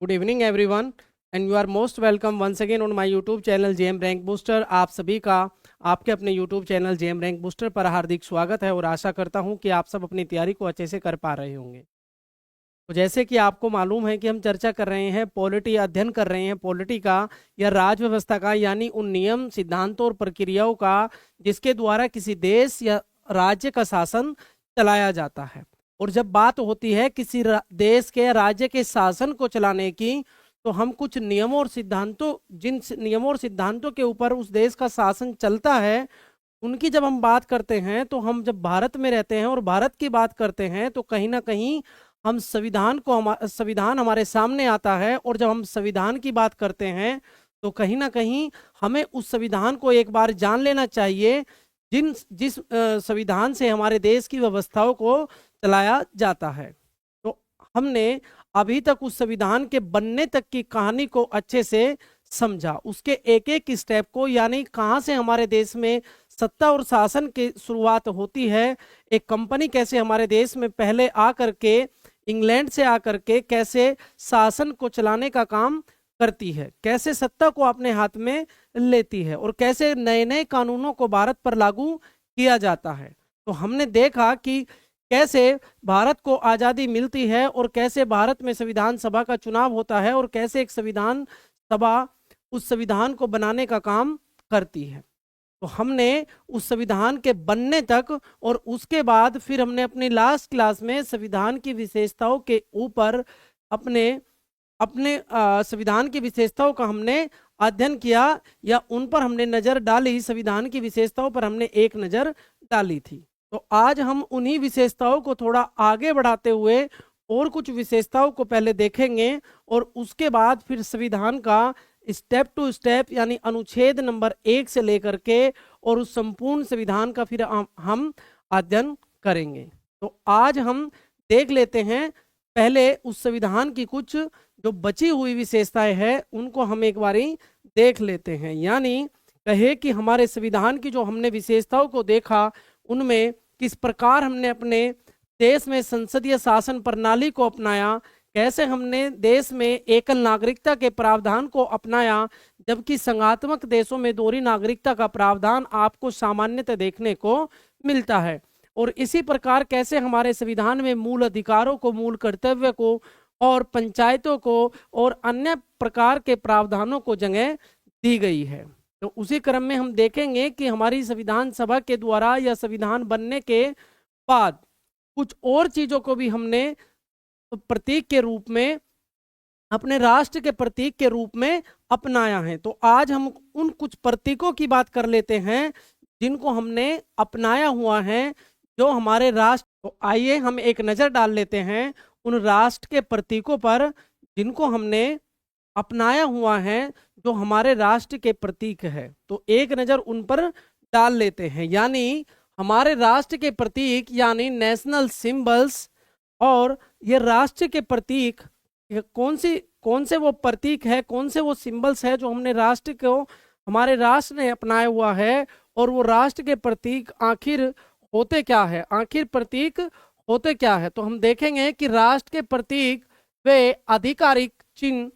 Good evening everyone and you are most welcome once again on my YouTube channel JM rank booster. आप सभी का आपके अपने YouTube channel JM rank booster पर हार्दिक स्वागत है और आशा करता हूं कि आप सब अपनी तैयारी को अच्छे से कर पा रहे होंगे। तो जैसे कि आपको मालूम है कि हम चर्चा कर रहे हैं पॉलिटी, अध्ययन कर रहे हैं पॉलिटी का या राज व्यवस्था का, यानी उन नियम, सिद्धांतों और प्रक्रियाओं का जिसके द्वारा किसी देश या राज्य का शासन चलाया जाता है। और जब बात होती है किसी देश के, राज्य के शासन को चलाने की, तो हम कुछ नियमों और सिद्धांतों, जिन नियमों और सिद्धांतों के ऊपर उस देश का शासन चलता है, उनकी जब हम बात करते हैं, तो हम जब भारत में रहते हैं और भारत की बात करते हैं, तो कहीं ना कहीं हम संविधान हमारे सामने आता है। और जब हम संविधान की बात करते हैं, तो कहीं ना कहीं हमें उस संविधान को एक बार जान लेना चाहिए जिस संविधान से हमारे देश की व्यवस्थाओं को चलाया जाता है। तो हमने अभी तक उस संविधान के बनने तक की कहानी को अच्छे से समझा, उसके एक एक स्टेप को, यानी कहाँ से हमारे देश में सत्ता और शासन की शुरुआत होती है। एक कंपनी कैसे हमारे देश में पहले आकर के, इंग्लैंड से आकर के कैसे शासन को चलाने का काम करती है, कैसे सत्ता को अपने हाथ में लेती है और कैसे नए नए कानूनों को भारत पर लागू किया जाता है। तो हमने देखा कि कैसे भारत को आज़ादी मिलती है और कैसे भारत में संविधान सभा का चुनाव होता है और कैसे एक संविधान सभा उस संविधान को बनाने का काम करती है। तो हमने उस संविधान के बनने तक और उसके बाद फिर हमने अपनी लास्ट क्लास में संविधान की विशेषताओं के ऊपर अपने अपने संविधान की विशेषताओं का हमने अध्ययन किया, या उन पर हमने नज़र डाली, संविधान की विशेषताओं पर हमने एक नज़र डाली थी। तो आज हम उन्हीं विशेषताओं को थोड़ा आगे बढ़ाते हुए और कुछ विशेषताओं को पहले देखेंगे और उसके बाद फिर संविधान का स्टेप टू स्टेप, यानी अनुच्छेद नंबर 1 से लेकर के और उस संपूर्ण संविधान का फिर हम अध्ययन करेंगे। तो आज हम देख लेते हैं पहले उस संविधान की कुछ जो बची हुई विशेषताएं हैं उनको हम एक बारी देख लेते हैं। यानी कहे कि हमारे संविधान की जो हमने विशेषताओं को देखा, उनमें किस प्रकार हमने अपने देश में संसदीय शासन प्रणाली को अपनाया, कैसे हमने देश में एकल नागरिकता के प्रावधान को अपनाया, जबकि संघात्मक देशों में दोहरी नागरिकता का प्रावधान आपको सामान्यतः देखने को मिलता है। और इसी प्रकार कैसे हमारे संविधान में मूल अधिकारों को, मूल कर्तव्य को और पंचायतों को और अन्य प्रकार के प्रावधानों को जगह दी गई है। तो उसी क्रम में हम देखेंगे कि हमारी संविधान सभा के द्वारा या संविधान बनने के बाद कुछ और चीज़ों को भी हमने प्रतीक के रूप में, अपने राष्ट्र के प्रतीक के रूप में अपनाया है। तो आज हम उन कुछ प्रतीकों की बात कर लेते हैं जिनको हमने अपनाया हुआ है, जो हमारे राष्ट्र। तो आइए हम एक नज़र डाल लेते हैं उन राष्ट्र के प्रतीकों पर जिनको हमने अपनाया हुआ है, जो हमारे राष्ट्र के प्रतीक है। तो एक नज़र उन पर डाल लेते हैं। यानी हमारे राष्ट्र के प्रतीक यानी नेशनल सिंबल्स, और ये राष्ट्र के प्रतीक कौन से वो प्रतीक है, कौन से वो सिंबल्स है जो हमने राष्ट्र को, हमारे राष्ट्र ने अपनाया हुआ है, और वो राष्ट्र के प्रतीक आखिर होते क्या है, आखिर प्रतीक होते क्या है। तो हम देखेंगे कि राष्ट्र के प्रतीक वे आधिकारिक चिन्ह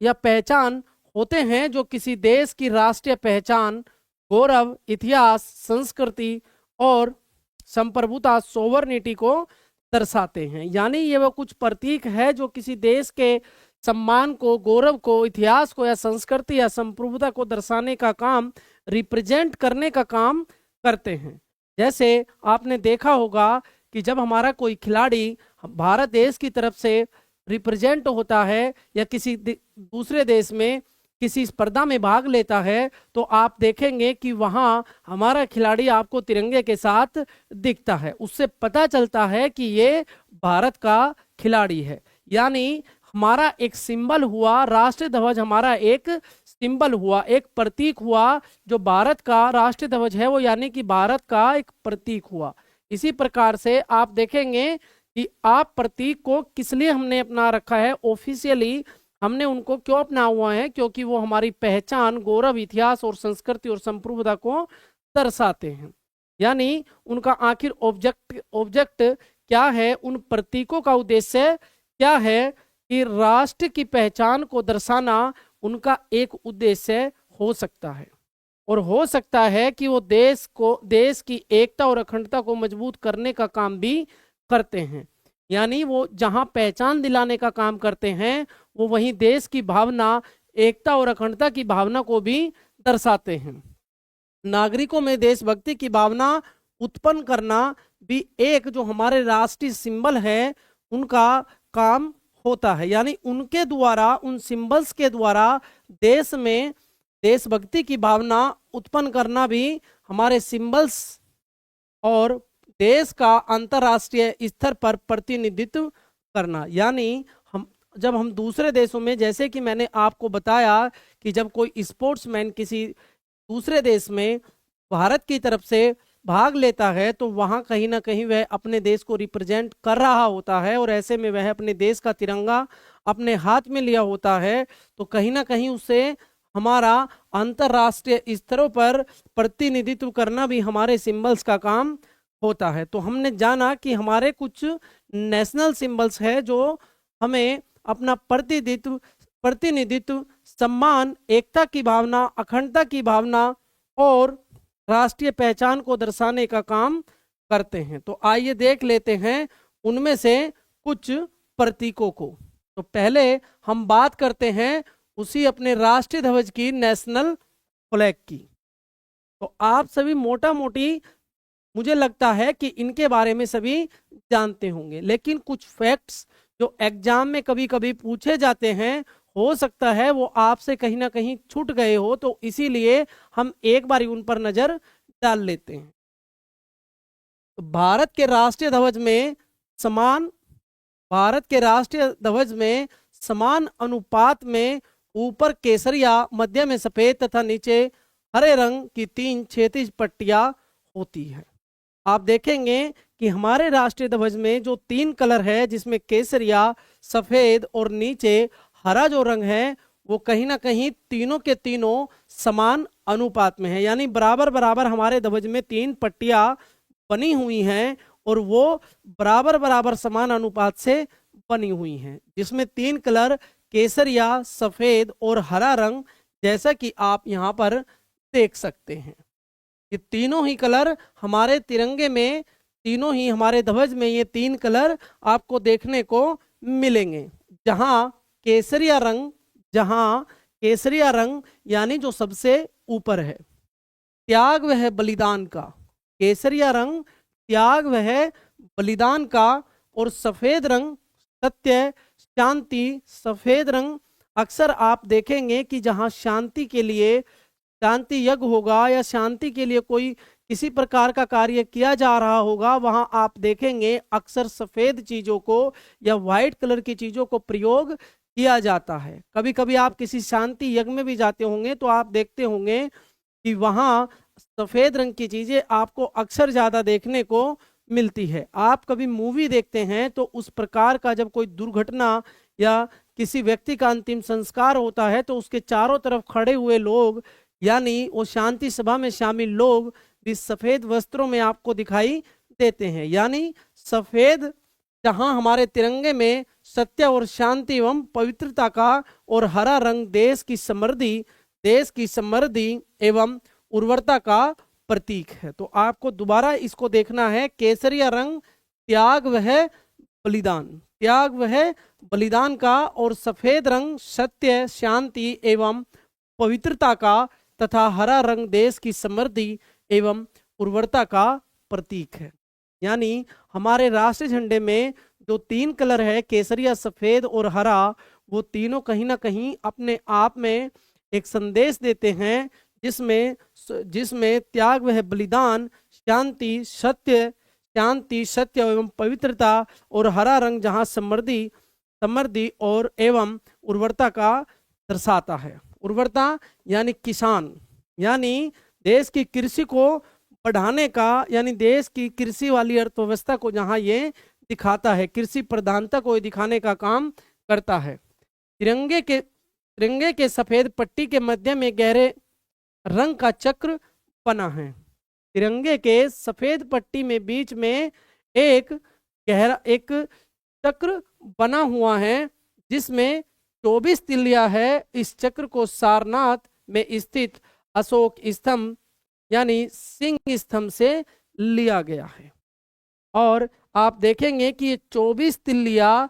या पहचान होते हैं जो किसी देश की राष्ट्रीय पहचान, गौरव, इतिहास, संस्कृति और संप्रभुता, सोवरनिटी को दर्शाते हैं। यानी ये वो कुछ प्रतीक है जो किसी देश के सम्मान को, गौरव को, इतिहास को या संस्कृति या संप्रभुता को दर्शाने का काम, रिप्रेजेंट करने का काम करते हैं। जैसे आपने देखा होगा कि जब हमारा कोई खिलाड़ी भारत देश की तरफ से रिप्रेजेंट होता है या किसी दूसरे देश में किसी स्पर्धा में भाग लेता है, तो आप देखेंगे कि वहाँ हमारा खिलाड़ी आपको तिरंगे के साथ दिखता है। उससे पता चलता है कि ये भारत का खिलाड़ी है। यानी हमारा एक सिंबल हुआ, राष्ट्रीय ध्वज हमारा एक सिंबल हुआ, एक प्रतीक हुआ, जो भारत का राष्ट्रीय ध्वज है वो यानी कि भारत का एक प्रतीक हुआ। इसी प्रकार से आप देखेंगे कि आप प्रतीक को किस लिए हमने अपना रखा है, ऑफिशियली हमने उनको क्यों अपना हुआ है, क्योंकि वो हमारी पहचान, गौरव, इतिहास और संस्कृति और संप्रभुता को दर्शाते हैं। यानी उनका आखिर ऑब्जेक्ट क्या है, उन प्रतीकों का उद्देश्य क्या है कि राष्ट्र की पहचान को दर्शाना उनका एक उद्देश्य हो सकता है, और हो सकता है कि वो देश की एकता और अखंडता को मजबूत करने का काम भी करते हैं। यानी वो जहां पहचान दिलाने का काम करते हैं, वो वहीं देश की भावना, एकता और अखंडता की भावना को भी दर्शाते हैं। नागरिकों में देशभक्ति की भावना उत्पन्न करना भी एक जो हमारे राष्ट्रीय सिंबल है उनका काम होता है। यानी उनके द्वारा, उन सिंबल्स के द्वारा देश में देशभक्ति की भावना उत्पन्न करना भी हमारे सिंबल्स और देश का अंतर्राष्ट्रीय स्तर पर प्रतिनिधित्व करना। यानी जब हम दूसरे देशों में, जैसे कि मैंने आपको बताया कि जब कोई स्पोर्ट्समैन किसी दूसरे देश में भारत की तरफ से भाग लेता है तो वहां कहीं ना कहीं वह अपने देश को रिप्रेजेंट कर रहा होता है, और ऐसे में वह अपने देश का तिरंगा अपने हाथ में लिया होता है, तो कहीं ना कहीं उससे हमारा अंतर्राष्ट्रीय स्तरों पर प्रतिनिधित्व करना भी हमारे सिंबल्स का काम होता है। तो हमने जाना कि हमारे कुछ नेशनल सिंबल्स है जो हमें अपना प्रतिनिधित्व, सम्मान, एकता की भावना, अखंडता की भावना और राष्ट्रीय पहचान को दर्शाने का काम करते हैं। तो आइए देख लेते हैं उनमें से कुछ प्रतीकों को। तो पहले हम बात करते हैं उसी अपने राष्ट्रीय ध्वज की, नेशनल फ्लैग की। तो आप सभी मोटा मोटी, मुझे लगता है कि इनके बारे में सभी जानते होंगे, लेकिन कुछ फैक्ट्स जो एग्जाम में कभी कभी पूछे जाते हैं, हो सकता है वो आपसे कहीं ना कहीं छूट गए हो, तो इसीलिए हम एक बार उन पर नजर डाल लेते हैं। तो भारत के राष्ट्रीय ध्वज में समान अनुपात में ऊपर केसरिया, मध्य में सफेद तथा नीचे हरे रंग की 3 क्षैतिज पट्टियां होती है। आप देखेंगे कि हमारे राष्ट्रीय ध्वज में जो 3 कलर है, जिसमें केसरिया, सफेद और नीचे हरा जो रंग है, वो कहीं ना कहीं तीनों के तीनों समान अनुपात में है। यानी बराबर बराबर हमारे ध्वज में 3 पट्टियां बनी हुई हैं, और वो बराबर बराबर समान अनुपात से बनी हुई हैं, जिसमें 3 कलर केसरिया, सफेद और हरा रंग, जैसा कि आप यहाँ पर देख सकते हैं। ये तीनों ही कलर हमारे तिरंगे में, तीनों ही हमारे ध्वज में ये 3 कलर आपको देखने को मिलेंगे। जहां केसरिया रंग यानी जो सबसे ऊपर है, त्याग वह बलिदान का। केसरिया रंग त्याग वह बलिदान का, और सफेद रंग सत्य, शांति। सफेद रंग अक्सर आप देखेंगे कि जहां शांति के लिए, शांति यज्ञ होगा या शांति के लिए कोई किसी प्रकार का कार्य किया जा रहा होगा, वहां आप देखेंगे अक्सर सफेद चीजों को या व्हाइट कलर की चीजों को प्रयोग किया जाता है। कभी कभी आप किसी शांति यज्ञ में भी जाते होंगे तो आप देखते होंगे कि वहां सफेद रंग की चीजें आपको अक्सर ज्यादा देखने को मिलती है। आप कभी मूवी देखते हैं तो उस प्रकार का जब कोई दुर्घटना या किसी व्यक्ति का अंतिम संस्कार होता है तो उसके चारों तरफ खड़े हुए लोग, यानी वो शांति सभा में शामिल लोग भी सफेद वस्त्रों में आपको दिखाई देते हैं। यानी सफेद, जहां हमारे तिरंगे में सत्य और शांति एवं पवित्रता का, और हरा रंग देश की समृद्धि एवं उर्वरता का प्रतीक है। तो आपको दोबारा इसको देखना है। केसरिया रंग त्याग वह बलिदान का, और सफेद रंग सत्य, शांति एवं पवित्रता का, तथा हरा रंग देश की समृद्धि एवं उर्वरता का प्रतीक है। यानी हमारे राष्ट्रीय झंडे में जो 3 कलर है, केसरिया, सफेद और हरा, वो तीनों कहीं ना कहीं अपने आप में एक संदेश देते हैं, जिसमें त्याग वह बलिदान, शांति सत्य एवं पवित्रता, और हरा रंग जहां समृद्धि और एवं उर्वरता का दर्शाता है। उर्वरता यानी किसान, यानी देश की कृषि को बढ़ाने का, यानी देश की कृषि वाली अर्थव्यवस्था को जहां ये दिखाता है, कृषि प्रधानता को दिखाने का काम करता है। तिरंगे के सफेद पट्टी के मध्य में गहरे रंग का चक्र बना है। तिरंगे के सफेद पट्टी में बीच में एक चक्र बना हुआ है, जिसमें 24 तिल्लियां है। इस चक्र को सारनाथ में स्थित अशोक स्तंभ यानी सिंह स्तंभ से लिया गया है। और आप देखेंगे कि ये 24 तिल्लियां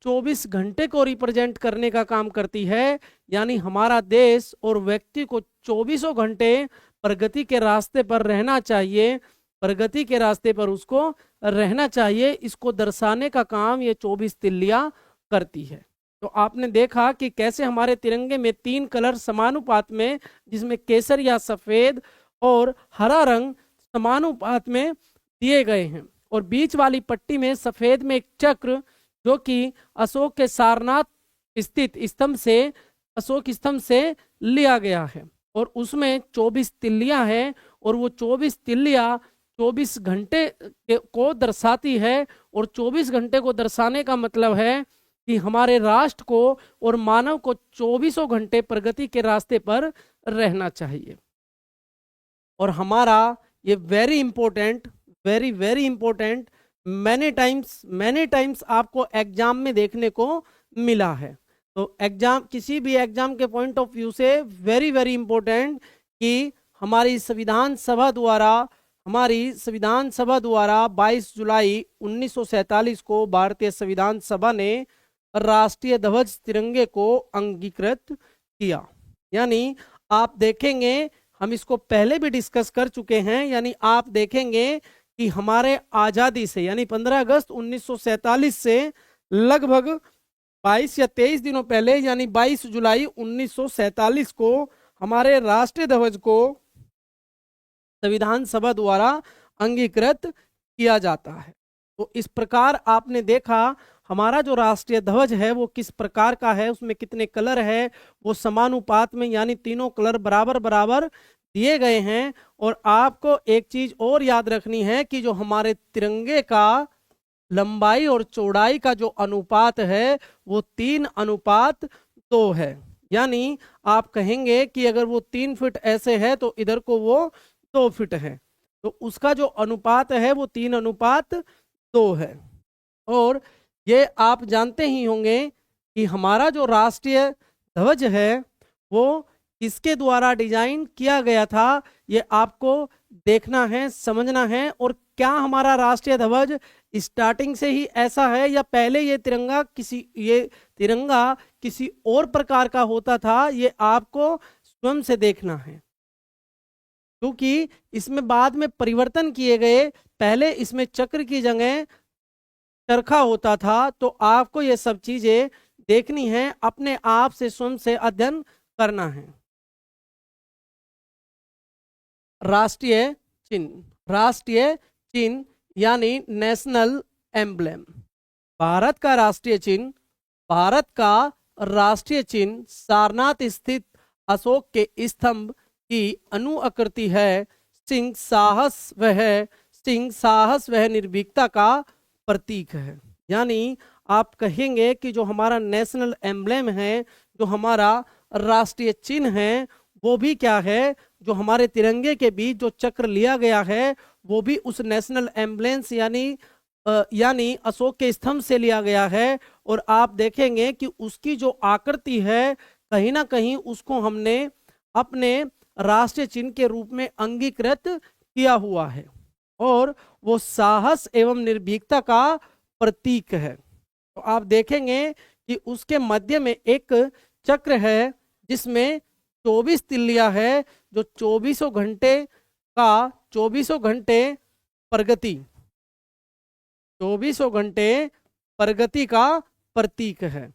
24 घंटे को रिप्रेजेंट करने का काम करती है। यानी हमारा देश और व्यक्ति को 24 घंटे प्रगति के रास्ते पर रहना चाहिए, प्रगति के रास्ते पर उसको रहना चाहिए। इसको दर्शाने का काम ये 24 तिल्लियां करती है। तो आपने देखा कि कैसे हमारे तिरंगे में 3 कलर समानुपात में, जिसमें केसर या सफेद और हरा रंग समानुपात में दिए गए हैं। और बीच वाली पट्टी में सफेद में एक चक्र जो कि अशोक के सारनाथ स्थित स्तंभ से, अशोक स्तंभ से लिया गया है। और उसमें 24 तिल्लियां हैं और वो 24 तिल्लियां 24 घंटे को दर्शाती है। और 24 घंटे को दर्शाने का मतलब है कि हमारे राष्ट्र को और मानव को 24 घंटे प्रगति के रास्ते पर रहना चाहिए। और हमारा ये very important, very very important, many times आपको एग्जाम में देखने को मिला है। तो एग्जाम, किसी भी एग्जाम के पॉइंट ऑफ व्यू से वेरी वेरी इंपॉर्टेंट कि हमारी संविधान सभा द्वारा 22 जुलाई 1947 को भारतीय संविधान सभा ने राष्ट्रीय ध्वज तिरंगे को अंगीकृत किया। यानी आप देखेंगे, हम इसको पहले भी डिस्कस कर चुके हैं, यानी आप देखेंगे कि हमारे आज़ादी से यानी 15 अगस्त 1947 से लगभग 22 या 23 दिनों पहले यानी 22 जुलाई 1947 को हमारे राष्ट्रीय ध्वज को संविधान सभा द्वारा अंगीकृत किया जाता है। तो इस प्रकार आपने देखा हमारा जो राष्ट्रीय ध्वज है वो किस प्रकार का है, उसमें कितने कलर है, वो समानुपात में यानी तीनों कलर बराबर बराबर दिए गए हैं। और आपको एक चीज और याद रखनी है कि जो हमारे तिरंगे का लंबाई और चौड़ाई का जो अनुपात है वो 3:2 है। यानी आप कहेंगे कि अगर वो 3 फीट ऐसे है तो इधर को वो 2 फीट है, तो उसका जो अनुपात है वो 3:2 है। और ये आप जानते ही होंगे कि हमारा जो राष्ट्रीय ध्वज है वो किसके द्वारा डिजाइन किया गया था, ये आपको देखना है, समझना है। और क्या हमारा राष्ट्रीय ध्वज स्टार्टिंग से ही ऐसा है या पहले ये तिरंगा किसी और प्रकार का होता था, ये आपको स्वयं से देखना है, क्योंकि इसमें बाद में परिवर्तन किए गए। पहले इसमें चक्र की जगह चरखा होता था। तो आपको ये सब चीजें देखनी है, अपने आप से स्वयं से अध्ययन करना है। राष्ट्रीय चिन्ह यानी नेशनल एम्ब्लेम। भारत का राष्ट्रीय चिन्ह सारनाथ स्थित अशोक के स्तंभ की अनुआकृति है। सिंह साहस वह निर्भीकता का प्रतीक है। यानी आप कहेंगे कि जो हमारा नेशनल एम्ब्लेम है, जो हमारा राष्ट्रीय चिन्ह है, वो भी क्या है, जो हमारे तिरंगे के बीच जो चक्र लिया गया है वो भी उस नेशनल एम्ब्लेंस यानी अशोक के स्तंभ से लिया गया है। और आप देखेंगे कि उसकी जो आकृति है कहीं ना कहीं उसको हमने अपने राष्ट्रीय चिन्ह के रूप में अंगीकृत किया हुआ है और वो साहस एवं निर्भीकता का प्रतीक है। तो आप देखेंगे कि उसके मध्य में एक चक्र है जिसमें 24 तिल्लियां है, जो 24 घंटे प्रगति का प्रतीक है।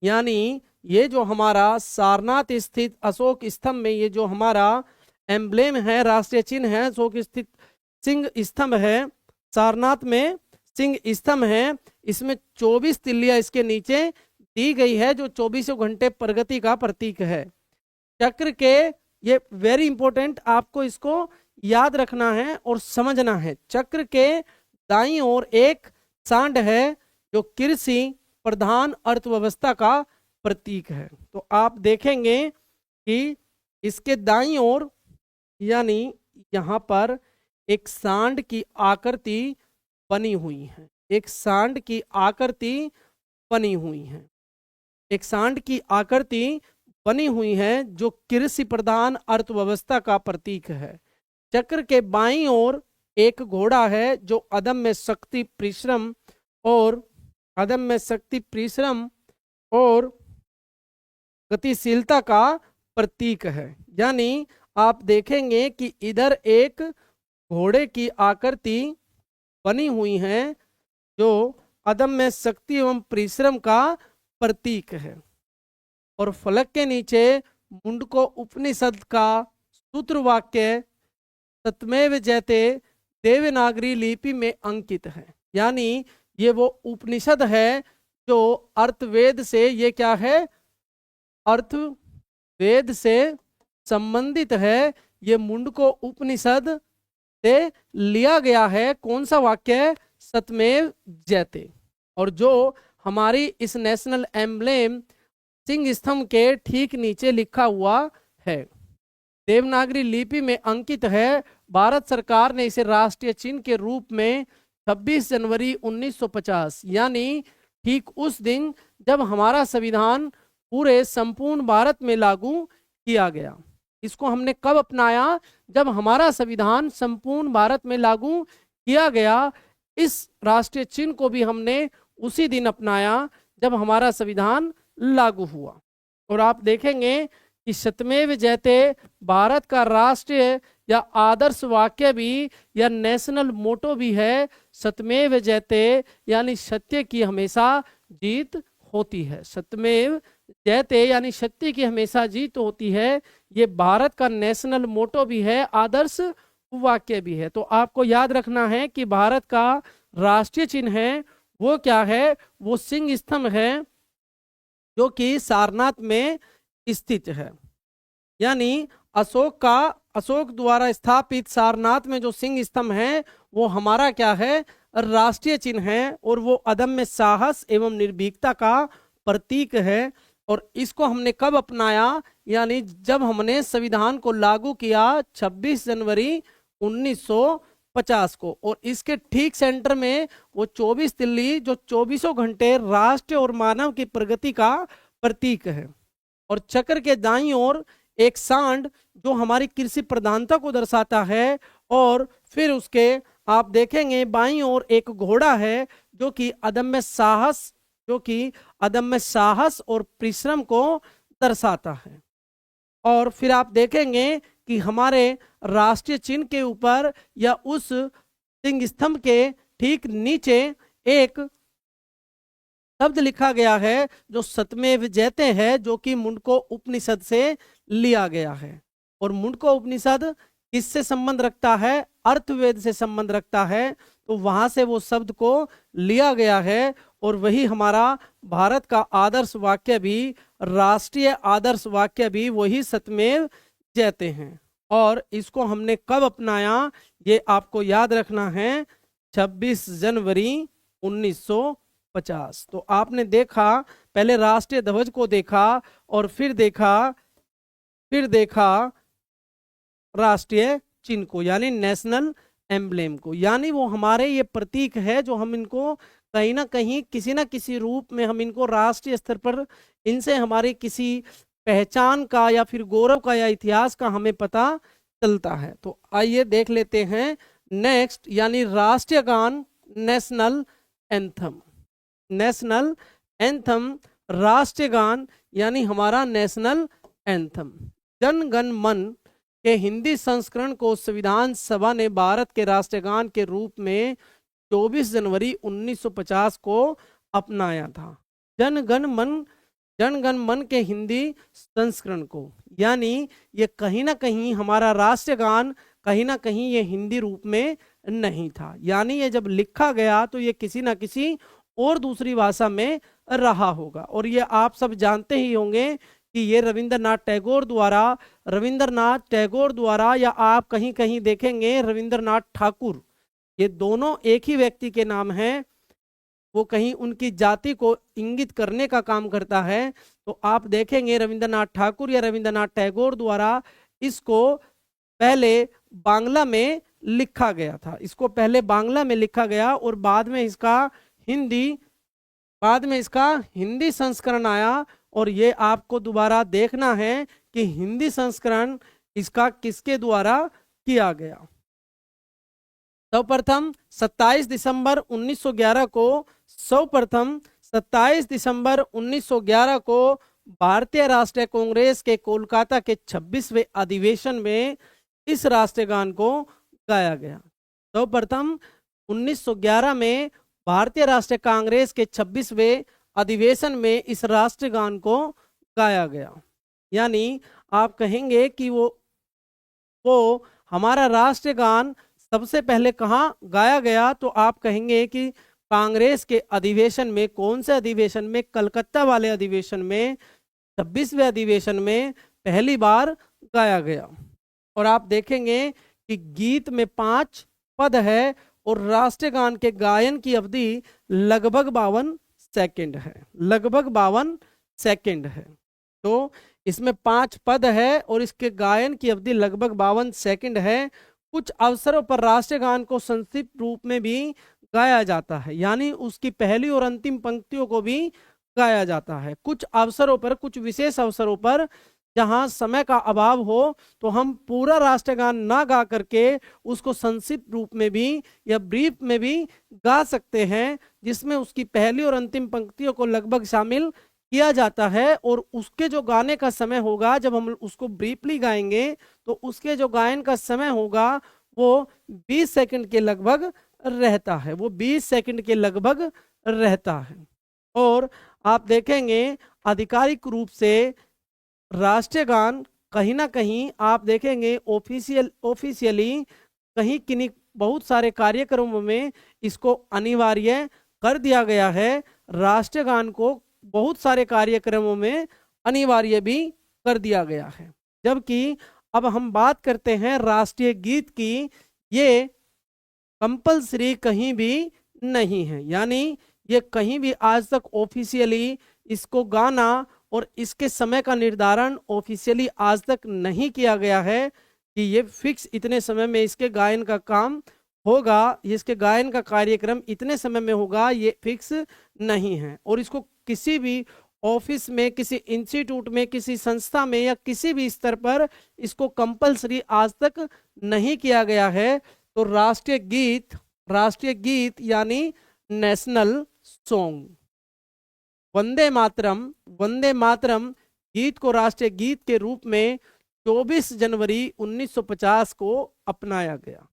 यानी ये जो हमारा सारनाथ स्थित अशोक स्तंभ में ये जो हमारा एम्ब्लेम है, राष्ट्रीय चिन्ह है, अशोक स्थित सिंह स्तंभ है, सारनाथ में सिंह स्तंभ है, इसमें 24 तिल्लियां इसके नीचे दी गई है जो 24 घंटे प्रगति का प्रतीक है। चक्र के, ये वेरी इंपॉर्टेंट, आपको इसको याद रखना है और समझना है। चक्र के दाईं ओर एक सांड है जो कृषि प्रधान अर्थव्यवस्था का प्रतीक है। तो आप देखेंगे कि इसके दाईं ओर यानी यहाँ पर एक सांड की आकृति बनी हुई है, एक सांड की आकृति बनी हुई हैं। एक सांड की आकृति बनी हुई है जो कृषि प्रधान अर्थव्यवस्था का प्रतीक है। चक्र के बाईं ओर एक घोड़ा है जो अदम्य शक्ति परिश्रम और अदम्य शक्ति परिश्रम और गतिशीलता का प्रतीक है। यानी आप देखेंगे कि इधर एक घोड़े की आकृति बनी हुई है जो अदम्य शक्ति एवं परिश्रम का प्रतीक है, और फलक के नीचे मुंडको उपनिषद का सूत्र वाक्य सत्यमेव जयते देवनागरी लिपि में अंकित है। यानी ये वो उपनिषद है जो अर्थवेद से, ये क्या है, अर्थवेद से संबंधित है। ये मुंडको उपनिषद से लिया गया है। कौन सा वाक्य? सत्यमेव जयते। और जो हमारी इस नेशनल एम्ब्लेम सिंह स्तंभ के ठीक नीचे लिखा हुआ है, देवनागरी लिपि में अंकित है। भारत सरकार ने इसे राष्ट्रीय चिन्ह के रूप में 26 जनवरी 1950 यानी ठीक उस दिन जब हमारा संविधान पूरे संपूर्ण भारत में लागू किया गया। इसको हमने कब अपनाया? जब हमारा संविधान संपूर्ण भारत में लागू किया गया। इस राष्ट्रीय चिन्ह को भी हमने उसी दिन अपनाया जब हमारा संविधान लागू हुआ। और आप देखेंगे कि सत्यमेव जयते भारत का राष्ट्रीय या आदर्श वाक्य भी या नेशनल मोटो भी है। सत्यमेव जयते यानी सत्य की हमेशा जीत होती है। सत्यमेव जयते यानी सत्य की हमेशा जीत होती है। ये भारत का नेशनल मोटो भी है, आदर्श वाक्य भी है। तो आपको याद रखना है कि भारत का राष्ट्रीय चिन्ह है वो क्या है? वो सिंह स्तंभ है जो कि सारनाथ में स्थित है। यानी अशोक द्वारा स्थापित सारनाथ में जो सिंह स्तंभ है वो हमारा क्या है? राष्ट्रीय चिन्ह है, और वो अदम्य साहस एवं निर्भीकता का प्रतीक है। और इसको हमने कब अपनाया? यानी जब हमने संविधान को लागू किया 26 जनवरी 1950 को। और इसके ठीक सेंटर में वो 24 तिल्ली जो 24 घंटे राष्ट्र और मानव की प्रगति का प्रतीक है। और चक्र के दाईं ओर एक सांड जो हमारी कृषि प्रधानता को दर्शाता है। और फिर उसके आप देखेंगे बाईं ओर एक घोड़ा है जो कि अदम्य साहस और परिश्रम को दर्शाता है। और फिर आप देखेंगे कि हमारे राष्ट्रीय चिन्ह के ऊपर या उस सिंह स्तंभ के ठीक नीचे एक शब्द लिखा गया है जो सत्यमेव जयते है, जो कि मुंडको उपनिषद से लिया गया है। और मुंडको उपनिषद किससे संबंध रखता है? अर्थवेद से संबंध रखता है। तो वहां से वो शब्द को लिया गया है। और वही हमारा भारत का आदर्श वाक्य भी, राष्ट्रीय आदर्श वाक्य भी वही सत्यमेव जयते हैं। और इसको हमने कब अपनाया? ये आपको याद रखना है, 26 जनवरी 1950। तो आपने देखा, पहले राष्ट्रीय ध्वज को देखा और फिर देखा राष्ट्रीय चिन्ह को, यानी नेशनल एम्ब्लेम को। यानी वो हमारे ये प्रतीक है जो हम इनको कहीं ना कहीं किसी ना किसी रूप में हम इनको राष्ट्रीय स्तर पर, इनसे हमारी किसी पहचान का या फिर गौरव का या इतिहास का हमें पता चलता है। तो आइए देख लेते हैं नेक्स्ट, यानी राष्ट्रीय गान, नेशनल एंथम। नेशनल एंथम राष्ट्रीय गान यानी हमारा नेशनल एंथम। जन गण मन के हिंदी संस्करण को संविधान सभा ने भारत के राष्ट्रीय गान के रूप में 24 जनवरी 1950 को अपनाया था। जन गण मन के हिंदी संस्करण को, यानी ये कहीं ना कहीं हमारा राष्ट्रीय गान कहीं ना कहीं ये हिंदी रूप में नहीं था। यानी ये जब लिखा गया तो ये किसी ना किसी और दूसरी भाषा में रहा होगा। और ये आप सब जानते ही होंगे कि ये रविंद्रनाथ टैगोर द्वारा या आप कहीं कहीं देखेंगे रविंद्रनाथ ठाकुर, ये दोनों एक ही व्यक्ति के नाम हैं। वो कहीं उनकी जाति को इंगित करने का काम करता है। तो आप देखेंगे रविंद्रनाथ ठाकुर या रविंद्रनाथ टैगोर द्वारा इसको पहले बांग्ला में लिखा गया था। इसको पहले बांग्ला में लिखा गया और बाद में इसका हिंदी बाद में इसका हिंदी संस्करण आया और ये आपको दोबारा देखना है कि हिंदी संस्करण इसका किसके द्वारा किया गया। सर्वप्रथम 27 दिसंबर 1911 को सर्वप्रथम 27 दिसंबर 1911 को भारतीय राष्ट्रीय कांग्रेस के कोलकाता के 26वें अधिवेशन में इस राष्ट्रगान को गाया गया। सर्वप्रथम 1911 में भारतीय राष्ट्रीय कांग्रेस के 26वें अधिवेशन में इस राष्ट्रगान को गाया गया। यानी आप कहेंगे कि वो हमारा राष्ट्रगान सबसे पहले कहाँ गाया गया, तो आप कहेंगे कि कांग्रेस के अधिवेशन में। कौन से अधिवेशन में? कलकत्ता वाले अधिवेशन में, 26वें अधिवेशन में पहली बार गाया गया। और आप देखेंगे कि गीत में 5 पद है और राष्ट्रगान के गायन की अवधि लगभग 52 सेकंड है, लगभग 52 सेकंड है। तो इसमें 5 पद है और इसके गायन की अवधि लगभग 52 सेकंड है। कुछ अवसरों पर राष्ट्रगान को संक्षिप्त रूप में भी गाया जाता है, यानी उसकी पहली और अंतिम पंक्तियों को भी गाया जाता है। कुछ अवसरों पर, कुछ विशेष अवसरों पर जहां समय का अभाव हो तो हम पूरा राष्ट्रगान ना गा करके उसको संक्षिप्त रूप में भी या ब्रीफ में भी गा सकते हैं, जिसमें उसकी पहली और अंतिम पंक्तियों को लगभग शामिल किया जाता है। और उसके जो गाने का समय होगा, जब हम उसको ब्रीफली गाएंगे तो उसके जो गायन का समय होगा वो 20 सेकंड के लगभग रहता है, वो 20 सेकंड के लगभग रहता है। और आप देखेंगे आधिकारिक रूप से राष्ट्रगान कहीं ना कहीं आप देखेंगे ऑफिशियली कहीं किन्हीं बहुत सारे कार्यक्रमों में इसको अनिवार्य कर दिया गया है। राष्ट्रगान को बहुत सारे कार्यक्रमों में अनिवार्य भी कर दिया गया है। जबकि अब हम बात करते हैं राष्ट्रीय गीत की, ये कंपलसरी कहीं भी नहीं है, यानी ये कहीं भी आज तक ऑफिशियली इसको गाना और इसके समय का निर्धारण ऑफिशियली आज तक नहीं किया गया है कि ये फिक्स इतने समय में इसके गायन का काम होगा, इसके गायन का कार्यक्रम इतने समय में होगा, ये फिक्स नहीं है। और इसको किसी भी ऑफिस में, किसी इंस्टीट्यूट में, किसी संस्था में या किसी भी स्तर पर इसको कंपलसरी आज तक नहीं किया गया है। तो राष्ट्रीय गीत यानी नेशनल सॉन्ग वंदे मातरम गीत को राष्ट्रीय गीत के रूप में 24 जनवरी 1950 को अपनाया गया।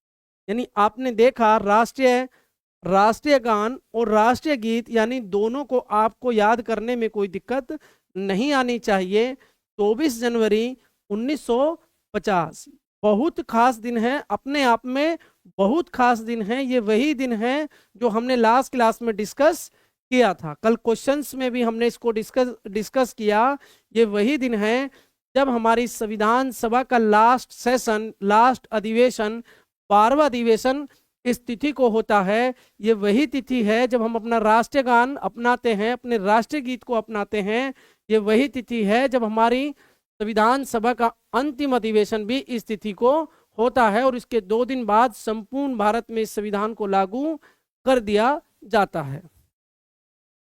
यानी आपने देखा राष्ट्रीय गान और राष्ट्रीय गीत यानी दोनों को आपको याद करने में कोई दिक्कत नहीं आनी चाहिए। 24 जनवरी 1950 बहुत खास दिन है, अपने आप में बहुत खास दिन है। ये वही दिन है जो हमने लास्ट क्लास में डिस्कस किया था, कल क्वेश्चंस में भी हमने इसको डिस्कस किया। ये वही दिन है जब हमारी संविधान सभा का लास्ट अधिवेशन 12वां अधिवेशन इस तिथि को होता है। ये वही तिथि है जब हम अपना राष्ट्रीय गान अपनाते हैं, अपने राष्ट्रीय गीत को अपनाते हैं। ये वही तिथि है जब हमारी संविधान सभा का अंतिम अधिवेशन भी इस तिथि को होता है और इसके 2 दिन बाद संपूर्ण भारत में इस संविधान को लागू कर दिया जाता है।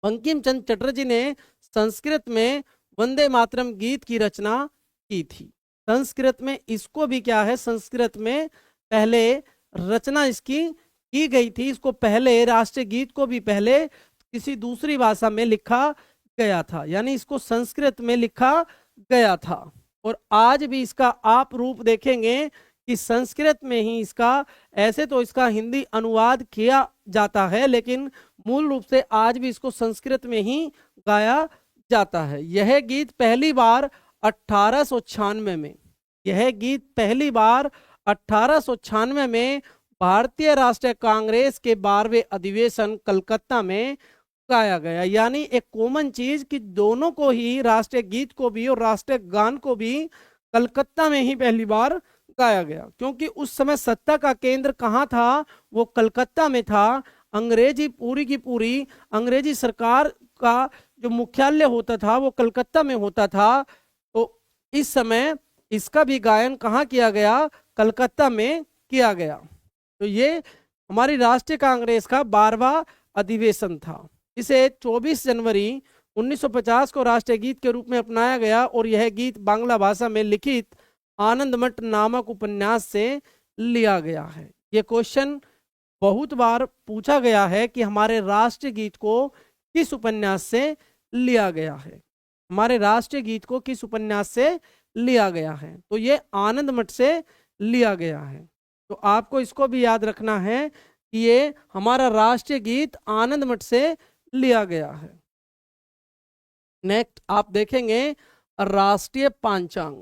बंकिम चंद्र चटर्जी ने संस्कृत में वंदे मातरम गीत की रचना की थी। संस्कृत में इसको भी क्या है, संस्कृत में पहले रचना इसकी की गई थी। इसको पहले राष्ट्रीय गीत को भी पहले किसी दूसरी भाषा में लिखा गया था, यानी इसको संस्कृत में लिखा गया था। और आज भी इसका आप रूप देखेंगे कि संस्कृत में ही इसका, ऐसे तो इसका हिंदी अनुवाद किया जाता है लेकिन मूल रूप से आज भी इसको संस्कृत में ही गाया जाता है। यह गीत पहली बार 1896 में, यह गीत पहली बार 1896 में भारतीय राष्ट्रीय कांग्रेस के 12वें अधिवेशन कलकत्ता में गाया गया। यानी एक कॉमन चीज कि दोनों को ही, राष्ट्रीय गीत को भी और राष्ट्रीय गान को भी कलकत्ता में ही पहली बार गाया गया, क्योंकि उस समय सत्ता का केंद्र कहाँ था, वो कलकत्ता में था। अंग्रेजी पूरी की पूरी अंग्रेजी सरकार का जो मुख्यालय होता था वो कलकत्ता में होता था। तो इस समय इसका भी गायन कहाँ किया गया, कलकत्ता में किया गया। तो ये हमारी राष्ट्रीय कांग्रेस का 12वां अधिवेशन था। इसे 24 जनवरी 1950 को राष्ट्रीय गीत के रूप में अपनाया गया और यह गीत बांग्ला भाषा में लिखित आनंदमठ नामक उपन्यास से लिया गया है। ये क्वेश्चन बहुत बार पूछा गया है कि हमारे राष्ट्रीय गीत को किस उपन्यास से लिया गया है, हमारे राष्ट्रीय गीत को किस उपन्यास से लिया गया है। तो ये आनंदमठ से लिया गया है। तो आपको इसको भी याद रखना है कि ये हमारा राष्ट्रीय गीत आनंदमठ से लिया गया है। नेक्स्ट आप देखेंगे राष्ट्रीय पांचांग,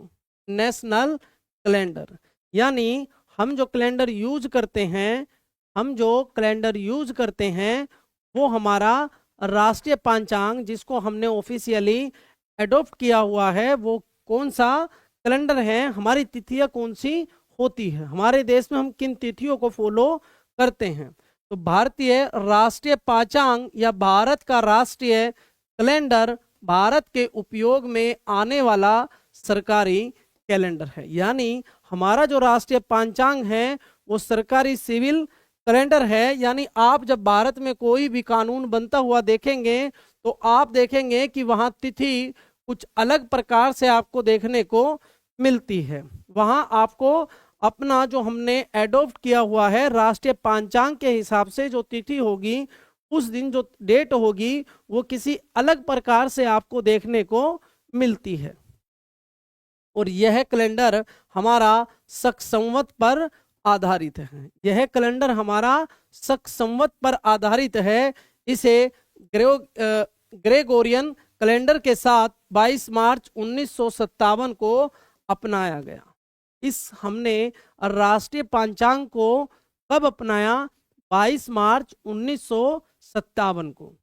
नेशनल कैलेंडर, यानी हम जो कैलेंडर यूज करते हैं, हम जो कैलेंडर यूज करते हैं वो हमारा राष्ट्रीय पांचांग, जिसको हमने ऑफिशियली एडॉप्ट किया हुआ है, वो कौन सा कैलेंडर है, हमारी तिथियां कौन सी होती है, हमारे देश में हम किन तिथियों को फॉलो करते हैं। तो भारतीय राष्ट्रीय पांचांग या भारत का राष्ट्रीय कैलेंडर भारत के उपयोग में आने वाला सरकारी कैलेंडर है। यानी हमारा जो राष्ट्रीय पांचांग है वो सरकारी सिविल कैलेंडर है। यानी आप जब भारत में कोई भी कानून बनता हुआ देखेंगे तो आप देखेंगे कि वहाँ तिथि कुछ अलग प्रकार से आपको देखने को मिलती है। वहाँ आपको अपना जो हमने एडॉप्ट किया हुआ है राष्ट्रीय पांचांग के हिसाब से जो तिथि होगी, उस दिन जो डेट होगी वो किसी अलग प्रकार से आपको देखने को मिलती है। और यह कैलेंडर हमारा शक संवत पर आधारित है। यह कैलेंडर हमारा शक संवत पर आधारित है। इसे ग्रेगोरियन कैलेंडर के साथ 22 मार्च 1957 को अपनाया गया। हमने राष्ट्रीय पांचांग को कब अपनाया? 22 मार्च 1957 को।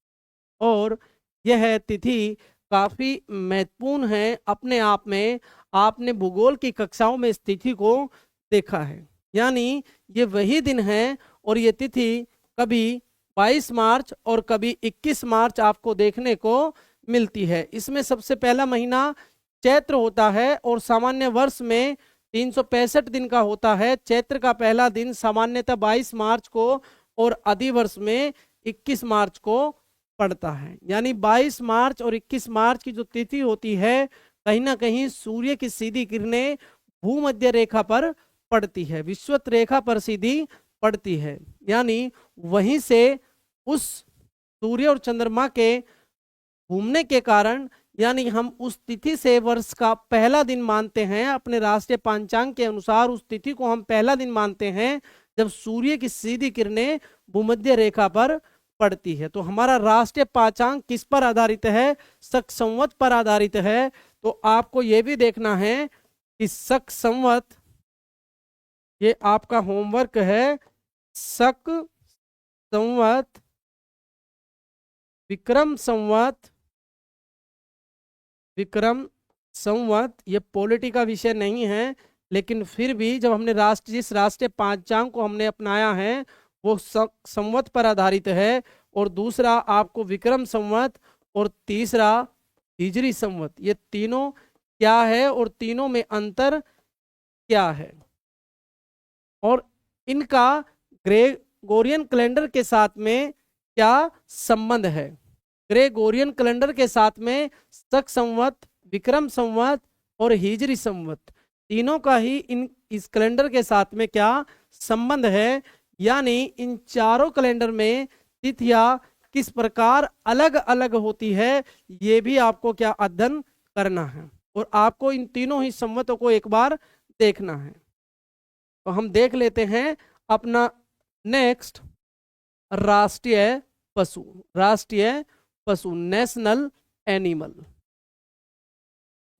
और यह तिथि काफ़ी महत्वपूर्ण है अपने आप में। आपने भूगोल की कक्षाओं में इस तिथि को देखा है। यानी ये वही दिन है और ये तिथि कभी 22 मार्च और कभी 21 मार्च आपको देखने को मिलती है। इसमें सबसे पहला महीना चैत्र होता है और सामान्य वर्ष में 365 दिन का होता है। चैत्र का पहला दिन सामान्यतः 22 मार्च को और अधिवर्ष में 21 मार्च को पड़ता है। यानी 22 मार्च और 21 मार्च की जो तिथि होती है, कहीं ना कहीं सूर्य की सीधी किरणें भूमध्य रेखा पर पड़ती है, विषुवत रेखा पर सीधी पड़ती है। यानी वहीं से उस सूर्य और चंद्रमा के घूमने के कारण, यानी हम उस तिथि से वर्ष का पहला दिन मानते हैं। अपने राष्ट्रीय पांचांग के अनुसार उस तिथि को हम पहला दिन मानते हैं जब सूर्य की सीधी किरणें भूमध्य रेखा पर पड़ती है। तो हमारा राष्ट्रीय पांचांग किस पर आधारित है? शक संवत पर आधारित है। तो आपको यह भी देखना है कि शक संवत, ये आपका होमवर्क है, शक संवत, विक्रम संवत, विक्रम संवत, ये पॉलिटी का विषय नहीं है, लेकिन फिर भी जब हमने जिस राष्ट्रीय पांचांग को हमने अपनाया है वो संवत पर आधारित है। और दूसरा आपको विक्रम संवत और तीसरा हिजरी संवत, ये तीनों क्या है और तीनों में अंतर क्या है और इनका ग्रेगोरियन कैलेंडर के साथ में क्या संबंध है। ग्रेगोरियन कैलेंडर के साथ में शक संवत, विक्रम संवत और हिजरी संवत, तीनों का ही इस कैलेंडर के साथ में क्या संबंध है। यानी इन चारों कैलेंडर में तिथियां किस प्रकार अलग अलग होती है, ये भी आपको क्या अध्ययन करना है। और आपको इन तीनों ही संवतों को एक बार देखना है। तो हम देख लेते हैं अपना नेक्स्ट राष्ट्रीय पशु, राष्ट्रीय पशु, नेशनल एनिमल।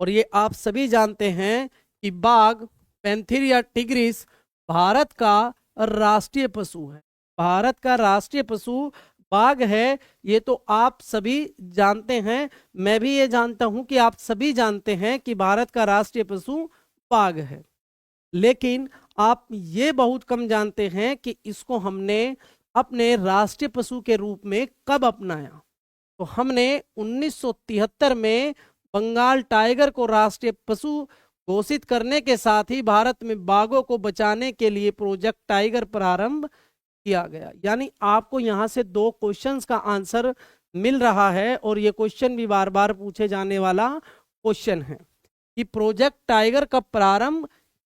और ये आप सभी जानते हैं कि बाघ, पैंथेरिया टिग्रिस भारत का राष्ट्रीय पशु है। भारत का राष्ट्रीय पशु बाघ है, ये तो आप सभी जानते हैं। मैं भी ये जानता हूं कि आप सभी जानते हैं कि भारत का राष्ट्रीय पशु बाघ है। लेकिन आप ये बहुत कम जानते हैं कि इसको हमने अपने राष्ट्रीय पशु के रूप में कब अपनाया। तो हमने 1973 में बंगाल टाइगर को राष्ट्रीय पशु घोषित करने के साथ ही भारत में बाघों को बचाने के लिए प्रोजेक्ट टाइगर प्रारंभ किया गया। यानी आपको यहाँ से दो क्वेश्चंस का आंसर मिल रहा है, और ये क्वेश्चन भी बार बार पूछे जाने वाला क्वेश्चन है कि प्रोजेक्ट टाइगर कब प्रारंभ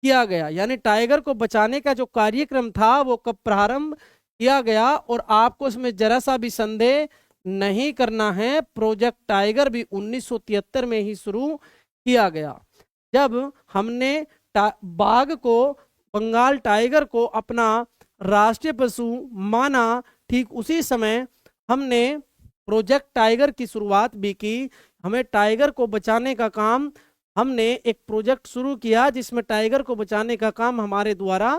किया गया, यानी टाइगर को बचाने का जो कार्यक्रम था वो कब प्रारंभ किया गया। और आपको इसमें जरा सा भी संदेह नहीं करना है, प्रोजेक्ट टाइगर भी 1973 में ही शुरू किया गया, जब हमने बाघ को, बंगाल टाइगर को अपना राष्ट्रीय पशु माना। ठीक उसी समय हमने प्रोजेक्ट टाइगर की शुरुआत भी की। हमें टाइगर को बचाने का काम, हमने एक प्रोजेक्ट शुरू किया जिसमें टाइगर को बचाने का काम हमारे द्वारा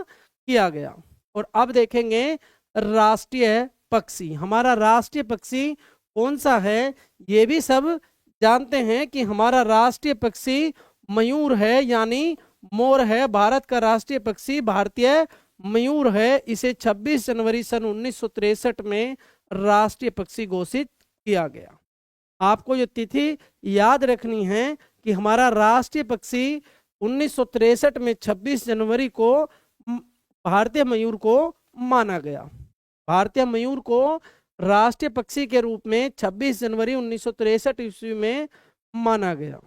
किया गया। और अब देखेंगे राष्ट्रीय पक्षी, हमारा राष्ट्रीय पक्षी कौन सा है। ये भी सब जानते हैं कि हमारा राष्ट्रीय पक्षी मयूर है, यानी मोर है। भारत का राष्ट्रीय पक्षी भारतीय मयूर है। इसे 26 जनवरी सन 1963 में राष्ट्रीय पक्षी घोषित किया गया। आपको ये तिथि याद रखनी है कि हमारा राष्ट्रीय पक्षी 1963 में 26 जनवरी को भारतीय मयूर को माना गया। भारतीय मयूर को राष्ट्रीय पक्षी के रूप में 26 जनवरी 1963 ईस्वी में माना गया।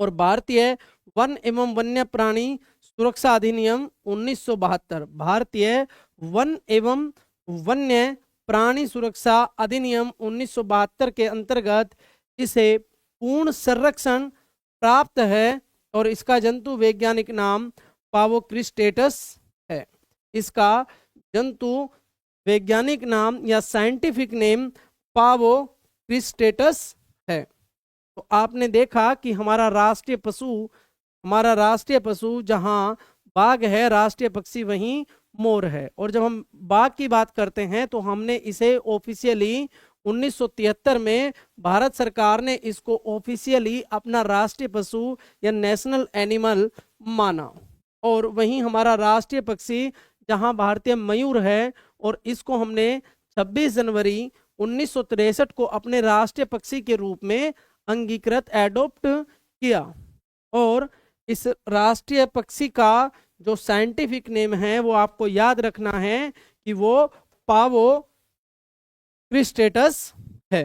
और भारतीय वन एवं वन्य प्राणी सुरक्षा अधिनियम 1972, भारतीय वन एवं वन्य प्राणी सुरक्षा अधिनियम 1972 के अंतर्गत इसे पूर्ण संरक्षण प्राप्त है और इसका जंतु वैज्ञानिक नाम पावोक्रिस्टेटस है। इसका जंतु वैज्ञानिक नाम या साइंटिफिक नेम पावोक्रिस्टेटस है। तो आपने देखा कि हमारा राष्ट्रीय पशु जहां बाघ है, राष्ट्रीय पक्षी वहीं मोर है। और जब हम बाघ की बात करते हैं तो हमने इसे ऑफिशियली 1973 में भारत सरकार ने इसको ऑफिशियली अपना राष्ट्रीय पशु या नेशनल एनिमल माना। और वहीं हमारा राष्ट्रीय पक्षी जहां भारतीय मयूर है, और इसको हमने 26 जनवरी 1963 को अपने राष्ट्रीय पक्षी के रूप में अंगीकृत, एडॉप्ट किया। और इस राष्ट्रीय पक्षी का जो साइंटिफिक नेम है वो आपको याद रखना है कि वो पावोक्रिस्टेटस है।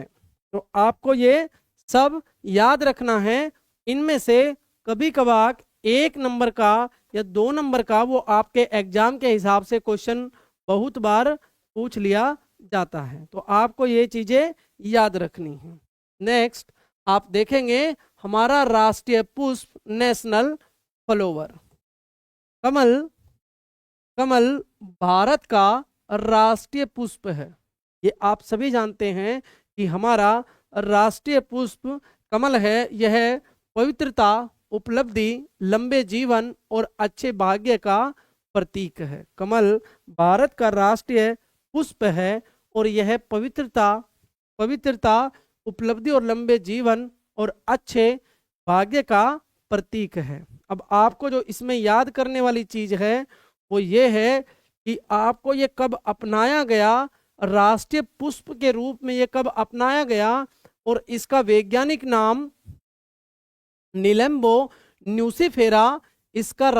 तो आपको ये सब याद रखना है। इनमें से कभी कभार 1 नंबर का या 2 नंबर का वो आपके एग्जाम के हिसाब से क्वेश्चन बहुत बार पूछ लिया जाता है, तो आपको ये चीजें याद रखनी है। नेक्स्ट आप देखेंगे हमारा राष्ट्रीय पुष्प, नेशनल फ्लावर, कमल। कमल भारत का राष्ट्रीय पुष्प है। ये आप सभी जानते हैं कि हमारा राष्ट्रीय पुष्प कमल है। यह पवित्रता, उपलब्धि, लंबे जीवन और अच्छे भाग्य का प्रतीक है। कमल भारत का राष्ट्रीय पुष्प है और यह पवित्रता, उपलब्धि और लंबे जीवन और अच्छे भाग्य का प्रतीक है। अब आपको जो इसमें याद करने वाली चीज है वो ये है कि आपको ये कब अपनाया गया, राष्ट्रीय पुष्प के रूप में ये कब अपनाया गया। और इसका वैज्ञानिक नाम निलेम्बो न्यूसिफेरा, इसका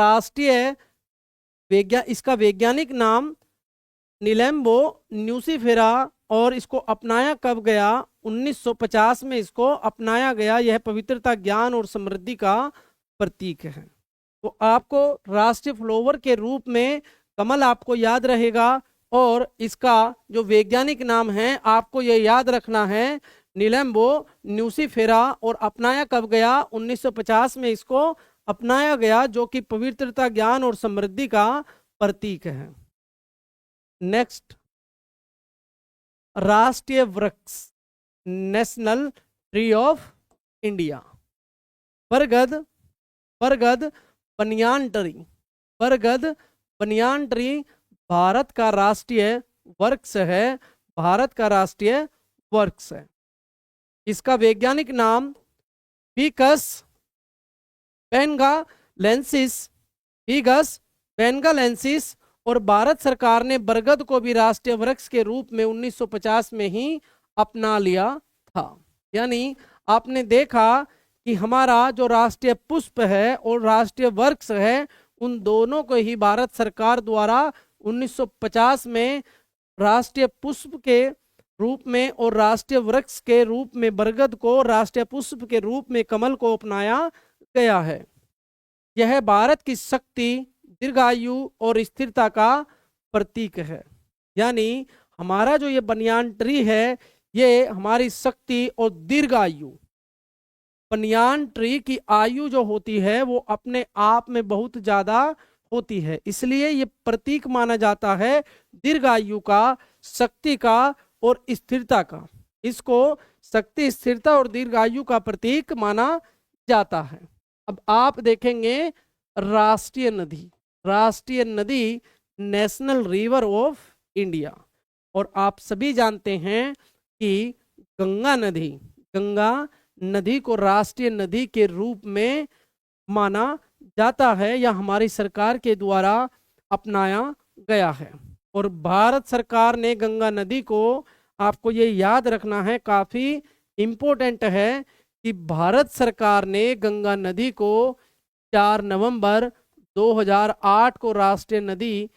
वैज्ञानिक नाम निलेम्बो न्यूसिफेरा। और इसको अपनाया कब गया, 1950 में इसको अपनाया गया। यह पवित्रता, ज्ञान और समृद्धि का प्रतीक है। तो आपको राष्ट्रीय फ्लावर के रूप में कमल आपको याद रहेगा, और इसका जो वैज्ञानिक नाम है आपको ये याद रखना है, निलेम्बो न्यूसिफेरा। और अपनाया कब गया, 1950 में इसको अपनाया गया, जो कि पवित्रता, ज्ञान और समृद्धि का प्रतीक है। नेक्स्ट राष्ट्रीय वृक्ष, नेशनल ट्री ऑफ इंडिया, बरगद बनियान ट्री भारत का राष्ट्रीय वृक्ष है। भारत का राष्ट्रीय वृक्ष है। इसका वैज्ञानिक नाम फिकस बेंगालेंसिस। और भारत सरकार ने बरगद को भी राष्ट्रीय वृक्ष के रूप में 1950 में ही अपना लिया था। यानी आपने देखा कि हमारा जो राष्ट्रीय पुष्प है और राष्ट्रीय वृक्ष है, उन दोनों को ही भारत सरकार द्वारा 1950 में राष्ट्रीय पुष्प के रूप में और राष्ट्रीय वृक्ष के रूप में बरगद को, राष्ट्रीय पुष्प के रूप में कमल को अपनाया गया है। यह भारत की शक्ति, दीर्घायु और स्थिरता का प्रतीक है। यानी हमारा जो ये बनियान ट्री है, ये हमारी शक्ति और दीर्घायु, बनियान ट्री की आयु जो होती है वो अपने आप में बहुत ज्यादा होती है, इसलिए ये प्रतीक माना जाता है दीर्घायु का, शक्ति का और स्थिरता का। इसको शक्ति, स्थिरता और दीर्घायु का प्रतीक माना जाता है। अब आप देखेंगे राष्ट्रीय नदी, राष्ट्रीय नदी नेशनल रिवर ऑफ इंडिया। और आप सभी जानते हैं कि गंगा नदी, गंगा नदी को राष्ट्रीय नदी के रूप में माना जाता है या हमारी सरकार के द्वारा अपनाया गया है। और भारत सरकार ने गंगा नदी को, आपको ये याद रखना है, काफी इम्पोर्टेंट है कि भारत सरकार ने गंगा नदी को 4 नवंबर 2008 को राष्ट्रीय नदी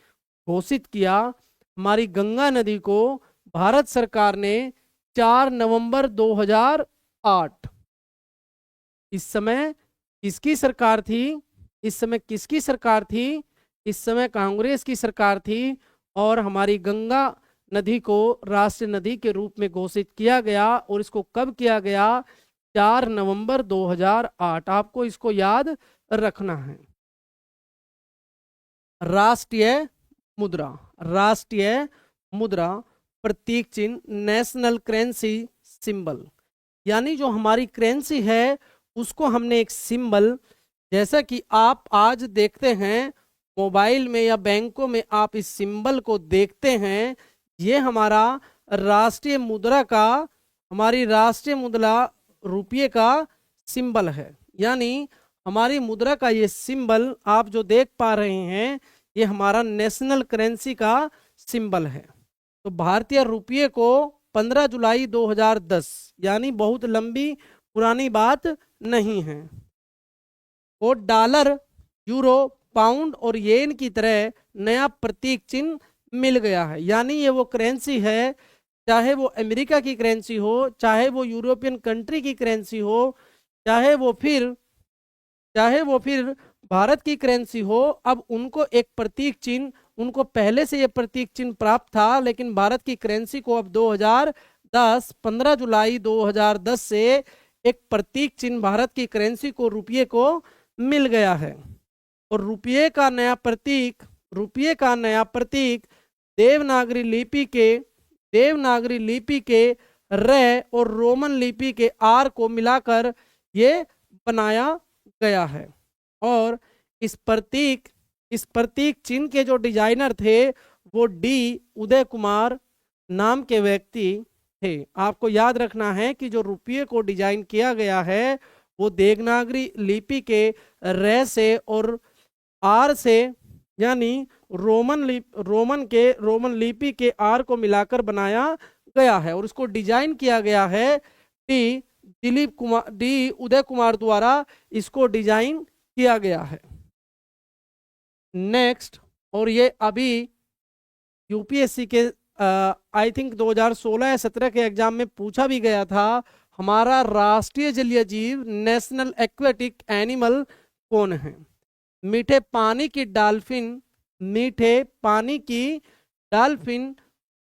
घोषित किया। हमारी गंगा नदी को भारत सरकार ने 4 नवंबर 2008, इस समय किसकी सरकार थी? इस समय किसकी सरकार थी? इस समय कांग्रेस की सरकार थी। और हमारी गंगा नदी को राष्ट्रीय नदी के रूप में घोषित किया गया। और इसको कब किया गया? 4 नवंबर 2008। आपको इसको याद रखना है। राष्ट्रीय मुद्रा, राष्ट्रीय मुद्रा प्रतीक चिन्ह, नेशनल करेंसी सिंबल, यानी जो हमारी करेंसी है उसको हमने एक सिंबल, जैसा कि आप आज देखते हैं मोबाइल में या बैंकों में आप इस सिंबल को देखते हैं, ये हमारा राष्ट्रीय मुद्रा का, हमारी राष्ट्रीय मुद्रा रुपये का सिंबल है। यानी हमारी मुद्रा का ये सिंबल आप जो देख पा रहे हैं, ये हमारा नेशनल करेंसी का सिंबल है। तो भारतीय रुपये को 15 जुलाई 2010, यानी बहुत लंबी पुरानी बात नहीं है, और डॉलर, यूरो, पाउंड और येन की तरह नया प्रतीक चिन्ह मिल गया है। यानी ये वो करेंसी है, चाहे वो अमेरिका की करेंसी हो, चाहे वो यूरोपियन कंट्री की करेंसी हो, चाहे वो फिर भारत की करेंसी हो, अब उनको एक प्रतीक चिन्ह, उनको पहले से ये प्रतीक चिन्ह प्राप्त था, लेकिन भारत की करेंसी को अब 2010 15 जुलाई 2010 से एक प्रतीक चिन्ह भारत की करेंसी को, रुपये को मिल गया है। और रुपये का नया प्रतीक देवनागरी लिपि के र और रोमन लिपि के आर को मिलाकर ये बनाया गया है। और इस प्रतीक चिन्ह के जो डिजाइनर थे वो डी उदय कुमार नाम के व्यक्ति थे। आपको याद रखना है कि जो रुपये को डिजाइन किया गया है वो देवनागरी लिपि के र से और आर से, यानी रोमन लिपि के आर को मिलाकर बनाया गया है। और उसको डिजाइन किया गया है डी उदय कुमार द्वारा इसको डिजाइन किया गया है। नेक्स्ट, और ये अभी यूपीएससी के आई थिंक 2016 या 17 के एग्जाम में पूछा भी गया था, हमारा राष्ट्रीय जलीय जीव, नेशनल एक्वेटिक एनिमल कौन है? मीठे पानी की डॉल्फिन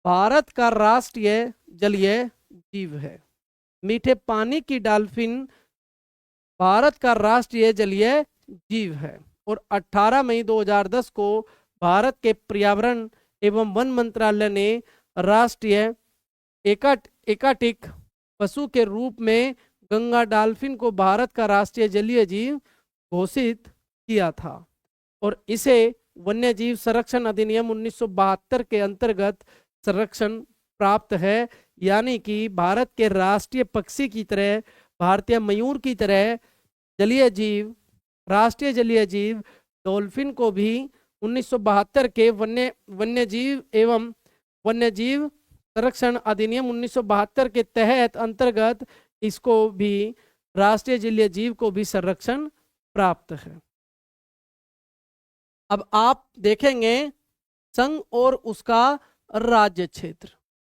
भारत का राष्ट्रीय जलीय जीव है। मीठे पानी की डॉल्फिन भारत का राष्ट्रीय जलीय जीव है। और 18 मई 2010 को भारत के पर्यावरण एवं वन मंत्रालय ने राष्ट्रीय एकाटिक पशु के रूप में गंगा डॉल्फिन को भारत का राष्ट्रीय जलीय जीव घोषित किया था। और इसे वन्य जीव संरक्षण अधिनियम 1972 के अंतर्गत संरक्षण प्राप्त है। यानी कि भारत के राष्ट्रीय पक्षी की तरह, भारतीय मयूर की तरह राष्ट्रीय जलीय जीव डॉल्फिन को भी 1972 के वन्य जीव संरक्षण अधिनियम 1972 के तहत अंतर्गत इसको भी, राष्ट्रीय जलीय जीव को भी संरक्षण प्राप्त है। अब आप देखेंगे संघ और उसका राज्य क्षेत्र।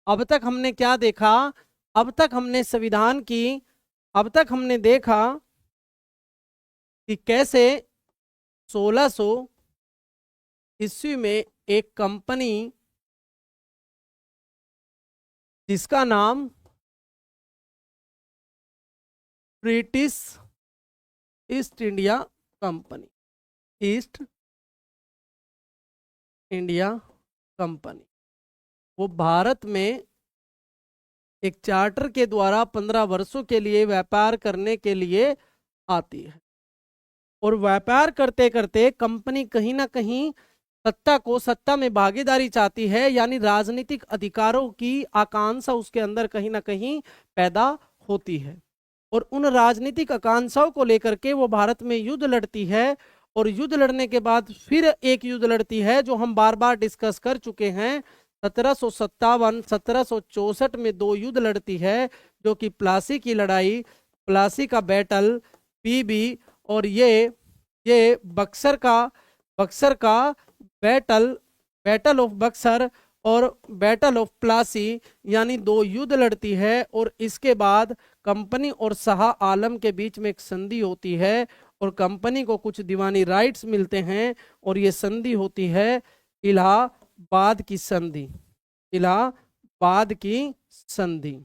अब तक हमने क्या देखा? अब तक हमने संविधान की, अब तक हमने देखा कि कैसे 1600 ईस्वी में एक कंपनी जिसका नाम British east India company, east India company, वो भारत में एक चार्टर के द्वारा 15 वर्षों के लिए व्यापार करने के लिए आती है। और व्यापार करते करते कंपनी कहीं ना कहीं सत्ता में भागीदारी चाहती है, यानी राजनीतिक अधिकारों की आकांक्षा उसके अंदर कहीं ना कहीं पैदा होती है। और उन राजनीतिक आकांक्षाओं को लेकर के वो भारत में युद्ध लड़ती है। और युद्ध लड़ने के बाद फिर एक युद्ध लड़ती है जो हम बार बार डिस्कस कर चुके हैं। 1757 1764 में 2 युद्ध लड़ती है, जो कि प्लासी की लड़ाई, प्लासी का बैटल, पीबी, और ये बक्सर का बैटल ऑफ बक्सर और बैटल ऑफ प्लासी, यानी 2 युद्ध लड़ती है। और इसके बाद कंपनी और शाह आलम के बीच में एक संधि होती है और कंपनी को कुछ दीवानी राइट्स मिलते हैं और ये संधि होती है इलाहाबाद की संधि, इलाहाबाद की संधि।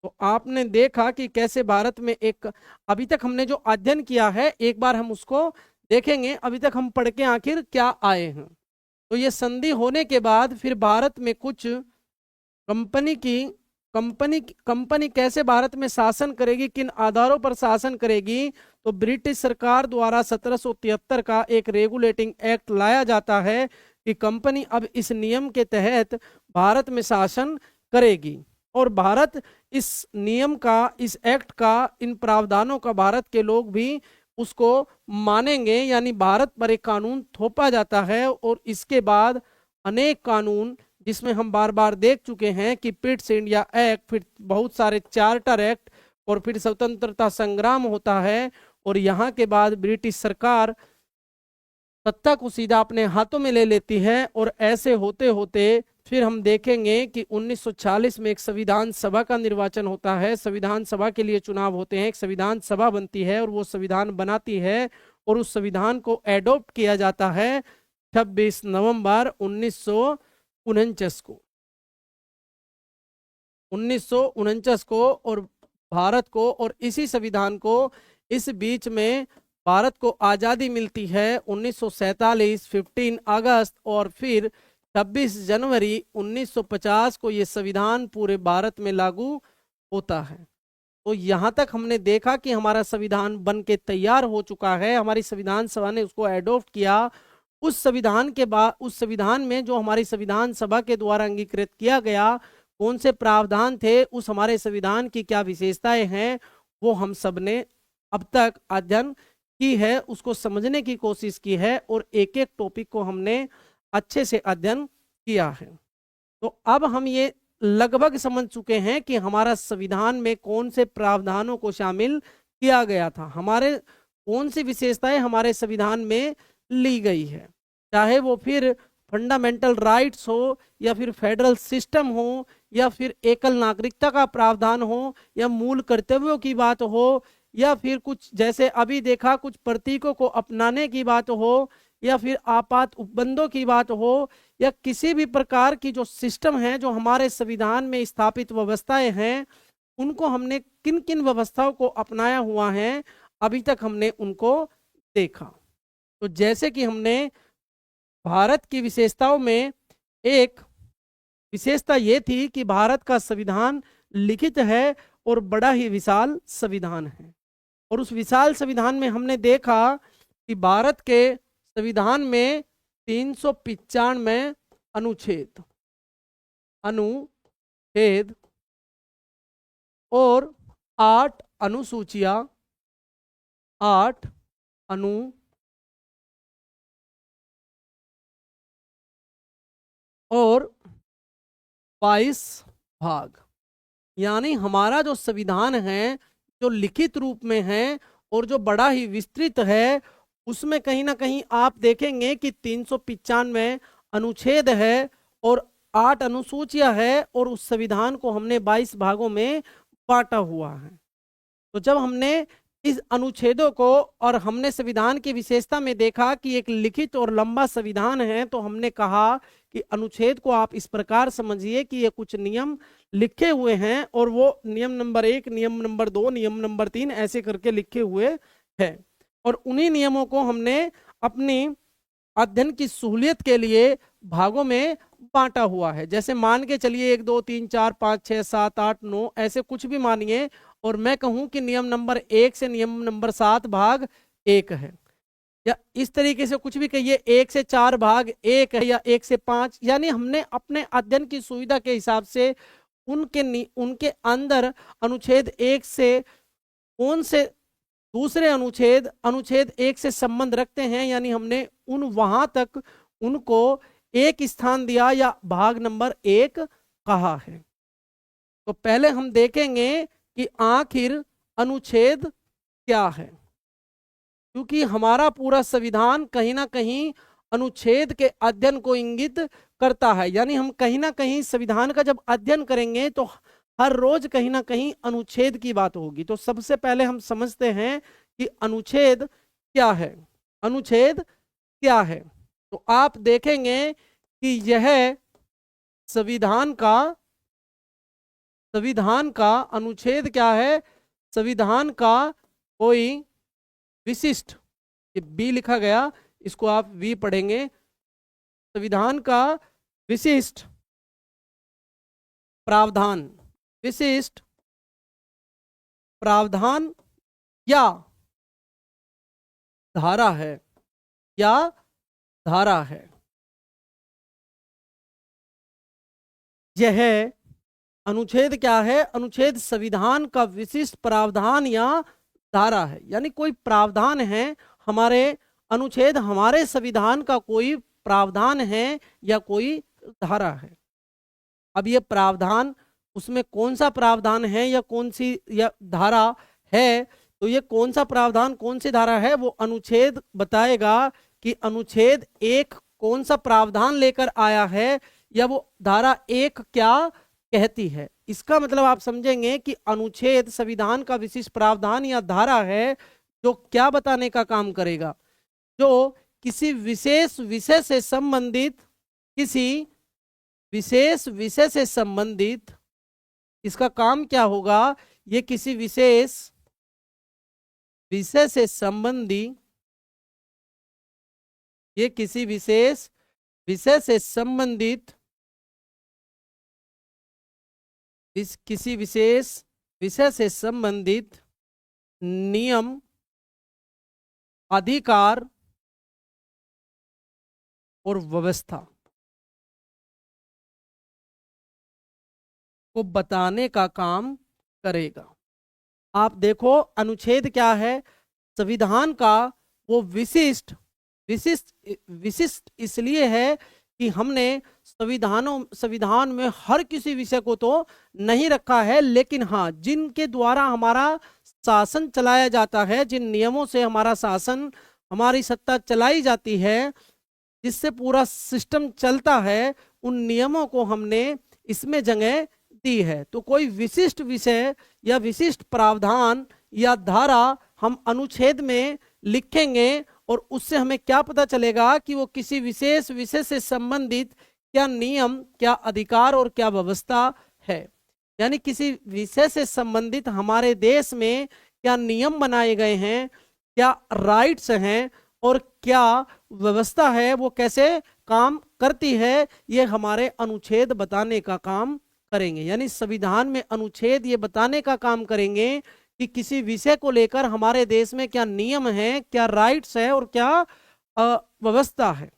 तो आपने देखा कि कैसे भारत में एक, अभी तक हमने जो अध्ययन किया है एक बार हम उसको देखेंगे, अभी तक हम पढ़ के आखिर क्या आए हैं। तो ये संधि होने के बाद फिर भारत में कुछ कंपनी कैसे भारत में शासन करेगी, किन आधारों पर शासन करेगी। तो ब्रिटिश सरकार द्वारा 1773 का एक रेगुलेटिंग एक्ट लाया जाता है कि कंपनी अब इस नियम के तहत भारत में शासन करेगी। और भारत इस नियम का, इस एक्ट का, इन प्रावधानों का भारत के लोग भी उसको मानेंगे, यानी भारत पर एक कानून थोपा जाता है। और इसके बाद अनेक कानून, जिसमें हम बार बार देख चुके हैं कि पिट्स इंडिया एक्ट, फिर बहुत सारे चार्टर एक्ट, और फिर स्वतंत्रता संग्राम होता है। और यहाँ के बाद ब्रिटिश सरकार सत्ता को सीधा अपने हाथों में ले लेती है। और ऐसे होते होते फिर हम देखेंगे कि 1940 में एक संविधान सभा का निर्वाचन होता है, संविधान सभा के लिए चुनाव होते हैं, एक संविधान सभा बनती है और वो संविधान बनाती है और उस संविधान को एडॉप्ट किया जाता है 26 नवंबर 1949 को, 1949 को। और भारत को, और इसी संविधान को, इस बीच में भारत को आज़ादी मिलती है 1947 15 अगस्त, और फिर 26 जनवरी 1950 को ये संविधान पूरे भारत में लागू होता है। तो यहाँ तक हमने देखा कि हमारा संविधान बन के तैयार हो चुका है, हमारी संविधान सभा ने उसको एडॉप्ट किया। उस संविधान के बाद, उस संविधान में जो हमारी संविधान सभा के द्वारा अंगीकृत किया गया, कौन से प्रावधान थे, उस हमारे संविधान की क्या विशेषताएं हैं, वो हम सब ने अब तक अध्ययन की है, उसको समझने की कोशिश की है और एक एक टॉपिक को हमने अच्छे से अध्ययन किया है। तो अब हम ये लगभग समझ चुके हैं कि हमारा संविधान में कौन से प्रावधानों को शामिल किया गया था, हमारे कौन सी विशेषताएं हमारे संविधान में ली गई है, चाहे वो फिर फंडामेंटल राइट्स हो, या फिर फेडरल सिस्टम हो, या फिर एकल नागरिकता का प्रावधान हो, या मूल कर्तव्यों की बात हो, या फिर कुछ जैसे अभी देखा कुछ प्रतीकों को अपनाने की बात हो, या फिर आपात उपबंधों की बात हो, या किसी भी प्रकार की जो सिस्टम है, जो हमारे संविधान में स्थापित व्यवस्थाएं हैं, उनको हमने किन किन व्यवस्थाओं को अपनाया हुआ है, अभी तक हमने उनको देखा। तो जैसे कि हमने भारत की विशेषताओं में एक विशेषता ये थी कि भारत का संविधान लिखित है और बड़ा ही विशाल संविधान है। और उस विशाल संविधान में हमने देखा कि भारत के संविधान में 395 अनुच्छेद और 8 अनुसूचियां, 8 अनु और 22 भाग, यानी हमारा जो संविधान है, जो लिखित रूप में है और जो बड़ा ही विस्तृत है, उसमें कहीं ना कहीं आप देखेंगे कि 395 अनुच्छेद है और 8 अनुसूचियां है और उस संविधान को हमने 22 भागों में बांटा हुआ है। तो जब हमने इस अनुच्छेदों को और हमने संविधान की विशेषता में देखा कि एक लिखित और लंबा संविधान है, तो हमने कहा कि अनुच्छेद को आप इस प्रकार समझिए कि ये कुछ नियम लिखे हुए हैं और वो नियम नंबर 1, नियम नंबर 2, नियम नंबर 3 ऐसे करके लिखे हुए हैं। और उन्हीं नियमों को हमने अपनी अध्ययन की सहूलियत के लिए भागों में बांटा हुआ है। जैसे मान के चलिए 1, 2, 3, 4, 5, 6, 7, 8, 9 ऐसे कुछ भी मानिए, और मैं कहूं कि नियम नंबर 1 से नियम नंबर 7 भाग 1 है, या इस तरीके से कुछ भी कहिए 1 से 4 भाग 1 है, या 1 से 5, यानी हमने अपने अध्ययन की सुविधा के हिसाब से उनके अंदर अनुच्छेद 1 से कौन से दूसरे अनुच्छेद 1 से संबंध रखते हैं, यानी हमने वहां तक उनको एक स्थान दिया या भाग नंबर 1 कहा है। तो पहले हम देखेंगे कि आखिर अनुच्छेद क्या है, क्योंकि हमारा पूरा संविधान कहीं ना कहीं अनुच्छेद के अध्ययन को इंगित करता है। यानी हम कहीं ना कहीं संविधान का जब अध्ययन करेंगे तो हर रोज कहीं ना कहीं अनुच्छेद की बात होगी। तो सबसे पहले हम समझते हैं कि अनुच्छेद क्या है। अनुच्छेद क्या है, तो आप देखेंगे कि यह संविधान का अनुच्छेद क्या है। संविधान का कोई विशिष्ट, ये बी लिखा गया, इसको आप वी पढ़ेंगे। संविधान का विशिष्ट प्रावधान, विशिष्ट प्रावधान या धारा है, या धारा है। यह अनुच्छेद क्या है? अनुच्छेद संविधान का विशिष्ट प्रावधान या धारा है। यानी कोई प्रावधान है, हमारे अनुच्छेद हमारे संविधान का कोई प्रावधान है या कोई धारा है। अब ये प्रावधान, उसमें कौन सा प्रावधान है या कौन सी या धारा है, तो ये कौन सा प्रावधान कौन सी धारा है वो अनुच्छेद बताएगा कि अनुच्छेद 1 कौन सा प्रावधान लेकर आया है या वो धारा 1 क्या कहती है। इसका मतलब आप समझेंगे कि अनुच्छेद संविधान का विशिष्ट प्रावधान या धारा है जो क्या बताने का काम करेगा, जो किसी विशेष विषय से संबंधित, किसी विशेष विषय से संबंधित, इसका काम क्या होगा, ये किसी विशेष विषय से संबंधी, ये किसी विशेष विषय से संबंधित, किसी विशेष विषय से संबंधित नियम, अधिकार और व्यवस्था को बताने का काम करेगा। आप देखो अनुच्छेद क्या है, संविधान का वो विशिष्ट इसलिए है कि हमने संविधान में हर किसी विषय को तो नहीं रखा है, लेकिन हाँ जिनके द्वारा हमारा शासन चलाया जाता है, जिन नियमों से हमारा शासन, हमारी सत्ता चलाई जाती है, जिससे पूरा सिस्टम चलता है, उन नियमों को हमने इसमें जगह दी है। तो कोई विशिष्ट विषय या विशिष्ट प्रावधान या धारा हम अनुच्छेद में लिखेंगे और उससे हमें क्या पता चलेगा कि वो किसी विशेष विषय से संबंधित क्या नियम, क्या अधिकार और क्या व्यवस्था है। यानी किसी विषय से संबंधित हमारे देश में क्या नियम बनाए गए हैं, क्या राइट्स हैं और क्या व्यवस्था है, वो कैसे काम करती है, ये हमारे अनुच्छेद बताने का काम करेंगे। यानी संविधान में अनुच्छेद ये बताने का काम करेंगे कि किसी विषय को लेकर हमारे देश में क्या नियम है, क्या राइट्स है और क्या व्यवस्था है।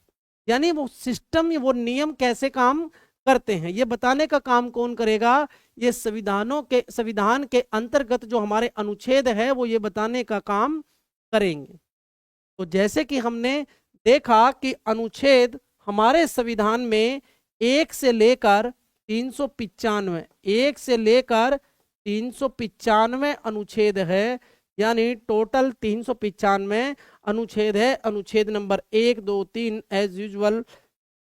यानी वो सिस्टम, वो नियम कैसे काम करते हैं, ये बताने का काम कौन करेगा, ये संविधान के अंतर्गत जो हमारे अनुच्छेद है वो ये बताने का काम करेंगे। तो जैसे कि हमने देखा कि अनुच्छेद हमारे संविधान में 1 से लेकर 395, 1 से लेकर 395 अनुच्छेद है, यानी टोटल 395 अनुच्छेद है। अनुच्छेद नंबर 1, 2, 3 एज यूजुअल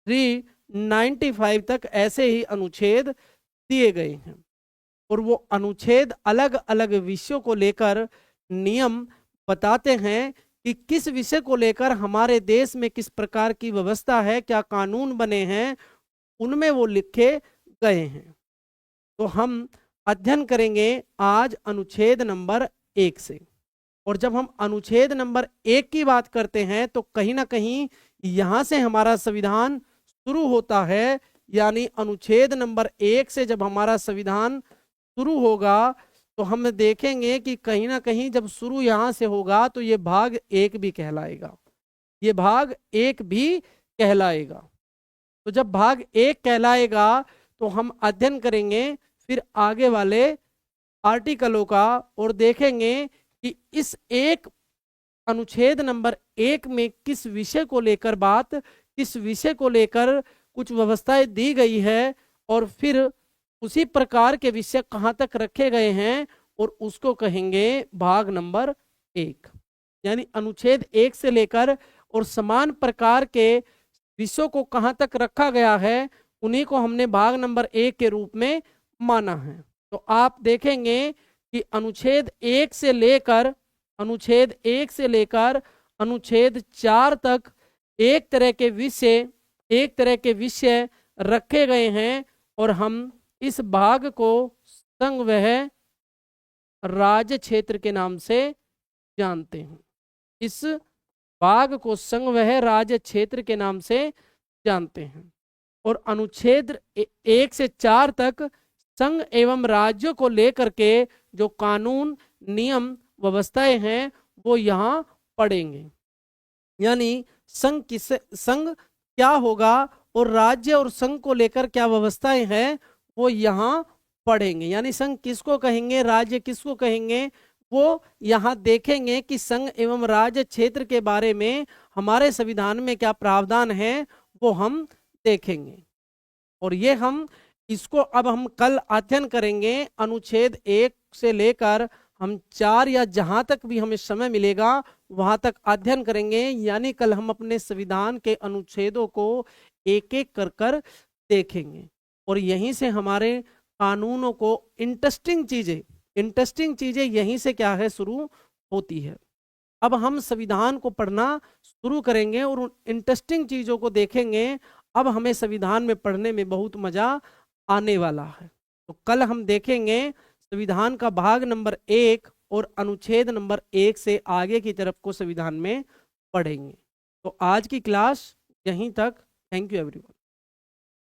3 95 तक ऐसे ही अनुच्छेद दिए गए हैं और वो अनुच्छेद अलग अलग विषयों को लेकर नियम बताते हैं कि किस विषय को लेकर हमारे देश में किस प्रकार की व्यवस्था है, क्या कानून बने हैं, उनमें वो लिखे गए हैं। तो हम अध्ययन करेंगे आज अनुच्छेद नंबर 1 से। और जब हम अनुच्छेद नंबर 1 की बात करते हैं तो कहीं ना कहीं यहां से हमारा संविधान शुरू होता है, यानी अनुच्छेद नंबर 1 से जब हमारा संविधान शुरू होगा तो हम देखेंगे कि कहीं ना कहीं जब शुरू यहां से होगा तो ये भाग 1 भी कहलाएगा, ये भाग 1 भी कहलाएगा। तो जब भाग 1 कहलाएगा तो हम अध्ययन करेंगे फिर आगे वाले आर्टिकलों का और देखेंगे कि इस एक अनुच्छेद नंबर 1 में किस विषय को लेकर बात, किस विषय को लेकर कुछ व्यवस्थाएं दी गई है और फिर उसी प्रकार के विषय कहाँ तक रखे गए हैं और उसको कहेंगे भाग नंबर 1। यानी अनुच्छेद 1 से लेकर और समान प्रकार के विषयों को कहाँ तक रखा गया है उन्हीं को हमने भाग नंबर 1 के रूप में माना है। तो आप देखेंगे कि अनुच्छेद 1 से लेकर अनुच्छेद 4 तक एक तरह के विषय रखे गए हैं और हम इस भाग को संघ राज्य क्षेत्र के नाम से जानते हैं। इस भाग को संघ राज्य क्षेत्र के नाम से जानते हैं। और अनुच्छेद 1 से 4 तक संघ एवं राज्यों को लेकर के जो कानून, नियम, व्यवस्थाएं हैं वो यहाँ पढ़ेंगे। यानी संघ क्या होगा और राज्य और संघ को लेकर क्या व्यवस्थाएं हैं वो यहाँ पढ़ेंगे। यानी संघ किसको कहेंगे, राज्य किसको कहेंगे, वो यहाँ देखेंगे कि संघ एवं राज्य क्षेत्र के बारे में हमारे संविधान में क्या प्रावधान है वो हम देखेंगे। और ये हम इसको अब हम कल अध्ययन करेंगे अनुच्छेद 1 से लेकर हम 4 या जहां तक भी हमें समय मिलेगा वहां तक अध्ययन करेंगे। यानी कल हम अपने संविधान के अनुच्छेदों को एक एक कर देखेंगे और यहीं से हमारे कानूनों को इंटरेस्टिंग चीजें यहीं से क्या है शुरू होती है। अब हम संविधान को पढ़ना शुरू करेंगे और उन इंटरेस्टिंग चीजों को देखेंगे। अब हमें संविधान में पढ़ने में बहुत मजा आने वाला है। तो कल हम देखेंगे संविधान का भाग नंबर 1 और अनुच्छेद नंबर 1 से आगे की तरफ को संविधान में पढ़ेंगे। तो आज की क्लास यहीं तक। Thank you everyone.